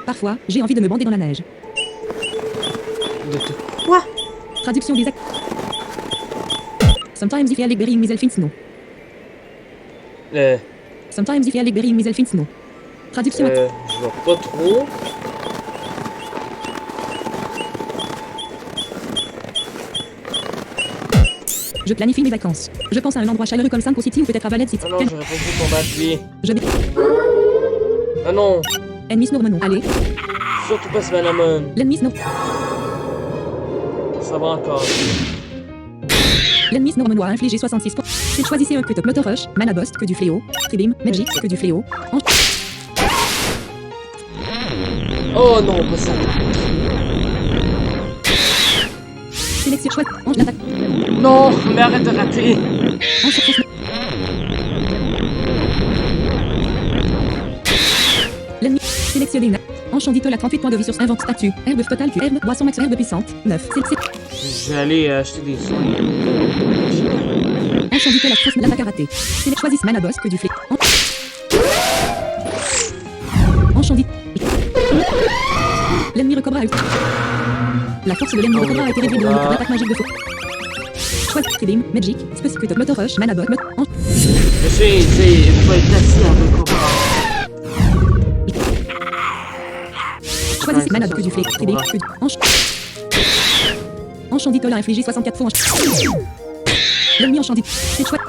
Parfois, j'ai envie de me bander dans la neige.
Quoi?
Traduction des actes. Sometimes if you like berry in Mizel Snow. Sometimes if you like berry in Mizel Snow. Traduction acte.
Je vois pas trop.
Je planifie mes vacances. Je pense à un endroit chaleureux comme Cinco City ou peut-être à Valette City.
Ah non, j'aurais pas dû combattre lui.
Je vais.
Ah non,
Ennemi Snow. Allez,
surtout pas ce Manamon.
l'ennemi Snow.
Ça va encore.
L'ennemi Snow a infligé 66 points. Si choisissez un cut up Motor Rush, Mana Burst que du fléau, Tribim, Magic que du fléau.
Oh non, pas ça.
Sélection chouette. Ange l'attaque.
Non, mais arrête de rater.
Ange sur fausse. L'ennemi. Sélectionnez une. Enchanditol à 38 points de vie sur invente statue. Herbe totale Q. Herbe. Boisson max. Herbe puissante. 9.
Je vais aller acheter des soins.
Enchanditol à fausse. L'attaque à rater. Choisissez Mana Boss que du fléau. Enchandit. L'ennemi recobra a eu. La force de l'ennemi recobra a été réduite de 1 pour l'attaque magique de feu. Choisis Tribim, Magic, Spécifique Motor Rush, Mana Bot,
Je sais, il faut être assis un peu comme
Choisis Mana que du fléau. Tribim, que du. Enchanditol a infligé 64 fois. L'ennemi enchandit. C'est chouette.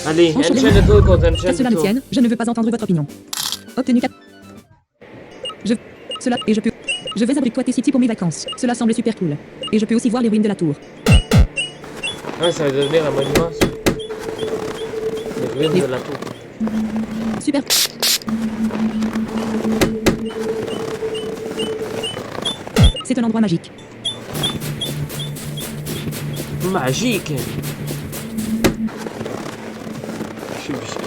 Allez, enchaîne-toi contre enchaîne-toi.
Cela me tienne, je ne veux pas entendre votre opinion. Obtenu 4. Cela, et je peux. Je vais abricoter City pour mes vacances. Cela semble super cool. Et je peux aussi voir les ruines de la tour.
Ah, ça va devenir un monument, ça. Les ruines de la tour.
Super. C'est un endroit magique.
Magique. Je sais plus.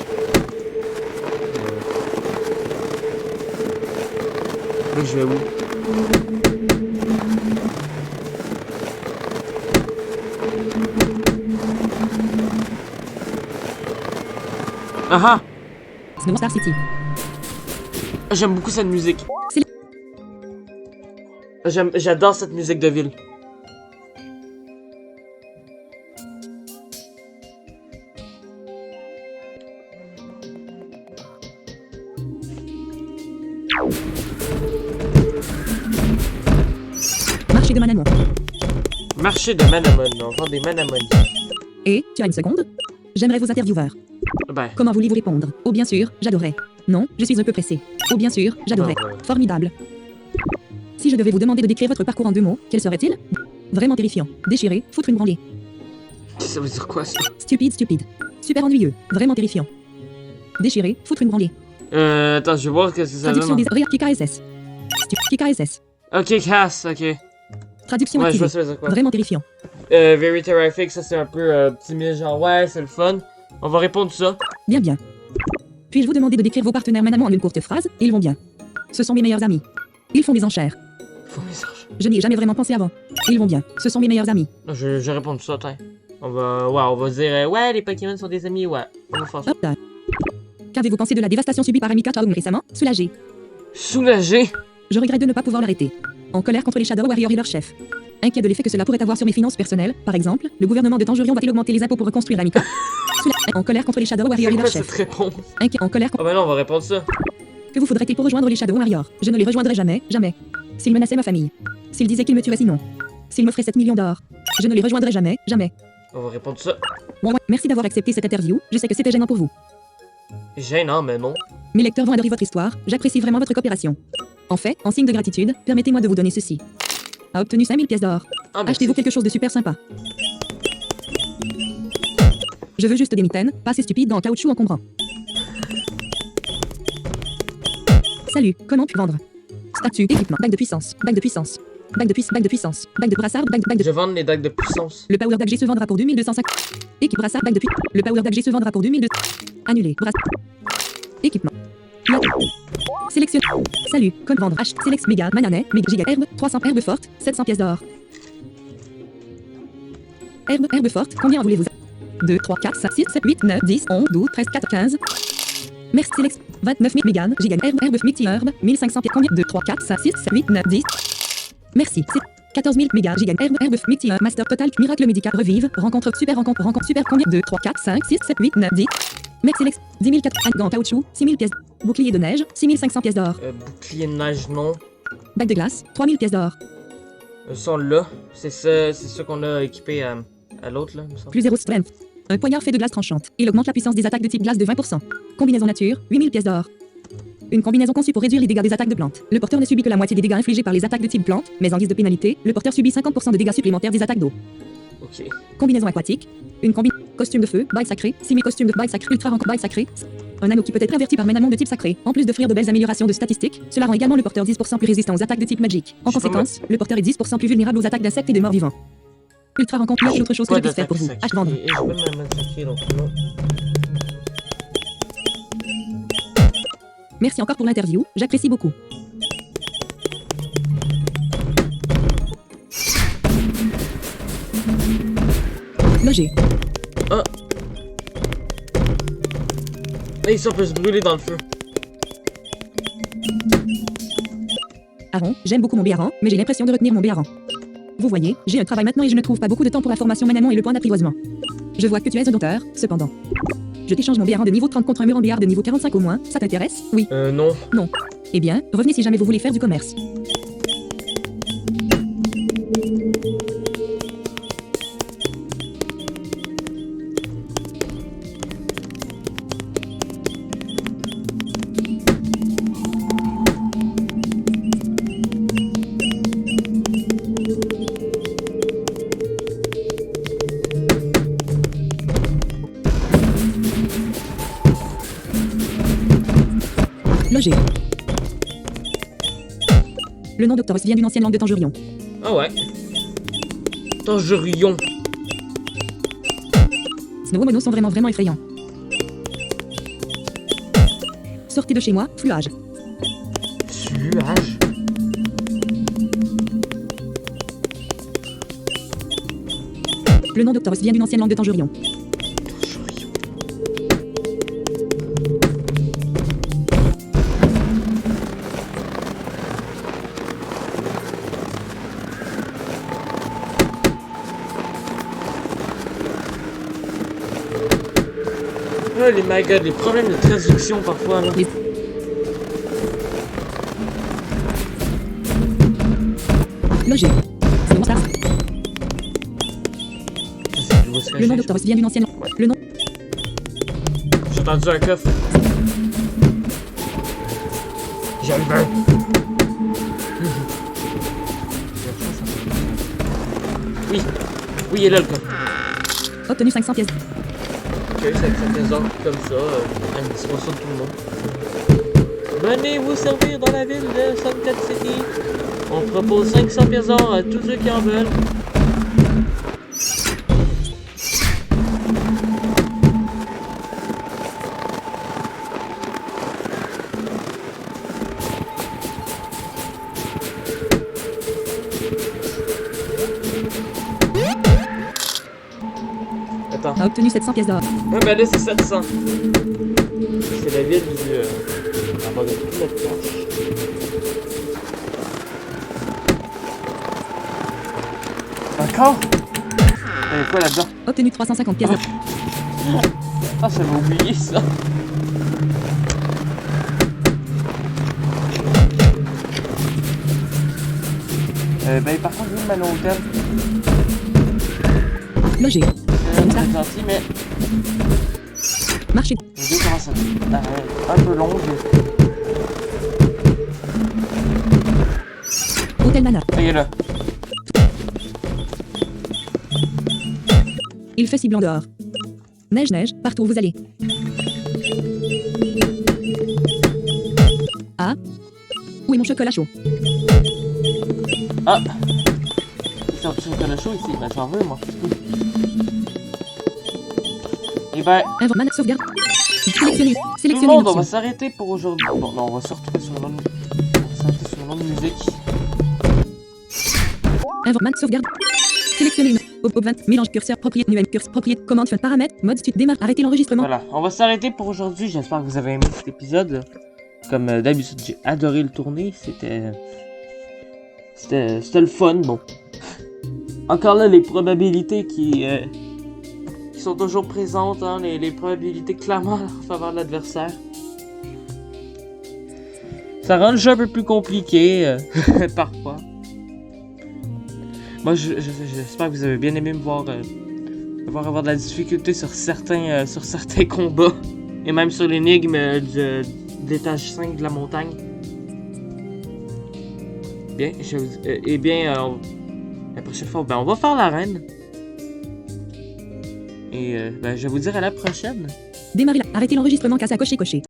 Là, je vais où? Ah ah!
Snow Star City.
J'aime beaucoup cette musique.
C'est-
J'adore cette musique de ville.
Marché de Manamon.
Marché de Manamon, on vend des Manamon.
Et, tu as une seconde? J'aimerais vos intervieweurs.
Ben,
Comment voulez-vous répondre? Oh bien sûr, j'adorais. Non, je suis un peu pressé. Oh bien sûr, j'adorais.
Ah ouais.
Formidable. Si je devais vous demander de décrire votre parcours en 2 mots, quel serait-il? Vraiment terrifiant. Déchiré, foutre une branlée.
ça veut dire quoi ça?
Stupide. Super ennuyeux. Vraiment terrifiant. Déchiré, foutre une branlée.
Attends, je vais voir qu'est-ce que ça
Traduction
donne.
des... KKSS. KKSS.
Ok, casse, ok.
Traduction
Ouais, je
activée.
vois ça veut dire quoi.
Vraiment terrifiant.
Very terrific, ça c'est un peu timide, genre ouais, c'est le fun. On va répondre ça.
Bien. Puis-je vous demander de décrire vos partenaires Manamon en une courte phrase? Ils vont bien. Ce sont mes meilleurs amis. Ils font des enchères.
Faut mes arches.
Je n'y ai jamais vraiment pensé avant. Ils vont bien. Ce sont mes meilleurs amis.
Non, je vais répondre ça, tiens. On va dire ouais, les Pokémon sont des amis, ouais. On va faire ça.
Hop là. Qu'avez-vous pensé de la dévastation subie par Amika Chaoung récemment? Soulagé.
Soulagé.
Je regrette de ne pas pouvoir l'arrêter. En colère contre les Shadow Warriors et leur chef. Inquiet de l'effet que cela pourrait avoir sur mes finances personnelles, par exemple, le gouvernement de Tangerion va-t-il augmenter les impôts pour reconstruire Amika? En colère contre les Shadow Warriors
C'est
et
quoi
leur
cette
chef.
réponse?
Inquiet en colère
Ah ben non, on va répondre ça.
Que vous faudrait-il pour rejoindre les Shadow Warriors? Je ne les rejoindrai jamais. S'ils menaçaient ma famille. S'ils disaient qu'ils me tueraient sinon. S'ils m'offraient 7 millions d'or. Je ne les rejoindrai jamais.
On va répondre ça.
Bon, merci d'avoir accepté cette interview. Je sais que c'était gênant pour vous.
Gênant, mais non.
Mes lecteurs vont adorer votre histoire. J'apprécie vraiment votre coopération. En fait, en signe de gratitude, permettez-moi de vous donner ceci. A obtenu 5000 pièces d'or.
Ah, merci.
Achetez-vous quelque chose de super sympa. Je veux juste des mitaines, pas assez stupides en caoutchouc encombrant. Salut, comment puis vendre? Statut, équipement, bague de puissance. Bague de puissance. Bague de brassard. Bague de...
Je vends les dagues de puissance.
Le power d'AG se vendra pour 2205. Équipe brassard. Bague de puissance. Le power d'AG se vendra pour 2200. Annulé. Équipement. Sélectionne. Salut. Comme vendre. H. Sélex. Méga. Mananet. Méga. Giga. Herbe. 300. Herbe forte. 700 pièces d'or. Herbe forte. Combien en voulez-vous? 2, 3, 4, 5, 6, 7, 8, 9, 10, 11, 12, 13, 14, 15. Merci. Sélex. 29 000 Mégane. Giga. Herbe. Mixi. Herbe. 1500 pièces. Combien? 2, 3, 4, 5, 6, 7, 8, 9, 10. Merci. C'est 14 000 Mégane. Giga. Herbe. Mixi. Master Total. Miracle Médical. Revive. Rencontre. Super. Rencontre. Super. Combien? 2, 3, 4, 5, 6, 7, 8, 9, 10. Merci. Sélex. 10 000 4. Gants en caoutchouc. 6 000 pièces. Bouclier de neige. 6 500 pièces d'or.
Bouclier de neige, non.
Bague de glace. 3 000 pièces d'or.
Ça là, c'est ça qu'on a équipé à l'autre là, il me semble.
Plus 0 strength. Un poignard fait de glace tranchante. Il augmente la puissance des attaques de type glace de 20%. Combinaison nature. 8 000 pièces d'or. Une combinaison conçue pour réduire les dégâts des attaques de plantes. Le porteur ne subit que la moitié des dégâts infligés par les attaques de type plante, mais en guise de pénalité, le porteur subit 50% de dégâts supplémentaires des attaques d'eau.
Ok.
Combinaison aquatique. Une combinaison. Costume de feu. Bague sacrée. Simi-costume de bague sacrée. Ultra rencontre bague sacrée. Un anneau qui peut être inverti par ménamon de type sacré. En plus d'offrir de belles améliorations de statistiques, cela rend également le porteur 10% plus résistant aux attaques de type magique. En conséquence, le porteur est 10% plus vulnérable aux attaques d'insectes et de morts vivants. Ultra rencontre. Il y a autre chose que je puisse faire pour vous. H vendre.
Et je peux me massacrer donc non.
Merci encore pour l'interview. J'apprécie beaucoup. Loger.
Ah. Et ça peut se brûler dans le feu.
Aaron, j'aime beaucoup mon béaran, mais j'ai l'impression de retenir mon béaran. Vous voyez, j'ai un travail maintenant et je ne trouve pas beaucoup de temps pour la formation manamon et le point d'apprivoisement. Je vois que tu es un dompteur, cependant. Je t'échange mon béaran de niveau 30 contre un muron béar de niveau 45 au moins, ça t'intéresse? Oui.
Non.
Non. Eh bien, revenez si jamais vous voulez faire du commerce. Loger. Le nom d'Octoros vient d'une ancienne langue de Tangerion.
Ah ouais. Tangerion.
Ces nouveaux monos sont vraiment effrayants. Sortez de chez moi, fluage.
Fluage.
Le nom d'Octoros vient d'une ancienne langue de Tangerion.
Oh les my god, les problèmes de traduction parfois là.
Loger. Ça. Le nom d'Octoros vient d'une ancienne langue.
Ouais.
Le nom.
J'ai entendu un coffre. J'aime bien. Oui. Oui, il est là le coffre.
Obtenu 500 pièces.
Ok, 500 pièces d'or comme ça, à une disposition de tout le monde. Venez vous servir dans la ville de Suncat City. On propose 500 pièces d'or à tous ceux qui en veulent. Attends.
A obtenu 700 pièces d'or.
Ouais, ben là c'est 700. C'est la ville du. On va de toute notre planche. Encore? Il y a quoi là-dedans?
Obtenu 350 pièces d'or.
Ah, ça m'a oublié ça. Ben par contre, je vais m'aller au hôtel.
Loger.
C'est gentil, mais
Marché.
les deux commencent à être un peu longues.
Hôtel Nana.
Voyez là.
Il fait si blanc dehors. Neige, neige, partout où vous allez. Ah. Où est mon chocolat chaud?
Ah! C'est un petit chocolat chaud ici. Ben, j'en veux, moi. Et ben,
Sauvegarde. Sélectionner.
tout le
Sélectionner
monde,
une
on va
option.
s'arrêter pour aujourd'hui. Bon, non, on va se retrouver sur l'autre. On va s'arrêter sur l'autre musique.
Sauvegarde. Sélectionner une. Op 20. Mélange curseur. Propriété. Numéro curseur. Propriété. Commande. Fun. Paramètres. Mode stud. Démarre. Arrêter l'enregistrement.
Voilà, on va s'arrêter pour aujourd'hui. J'espère que vous avez aimé cet épisode. Comme d'habitude, j'ai adoré le tourner. C'était le fun, bon. Encore là, les probabilités qui sont toujours présentes, hein, les probabilités clairement en faveur de l'adversaire. Ça rend le jeu un peu plus compliqué, parfois. Moi, j'espère que vous avez bien aimé me voir avoir de la difficulté sur certains combats. Et même sur l'énigme de l'étage 5 de la montagne. Bien, la prochaine fois, ben, on va faire l'arène. Et ben, je vais vous dire à la prochaine.
Démarrer. Arrêter l'enregistrement. Casse à cocher.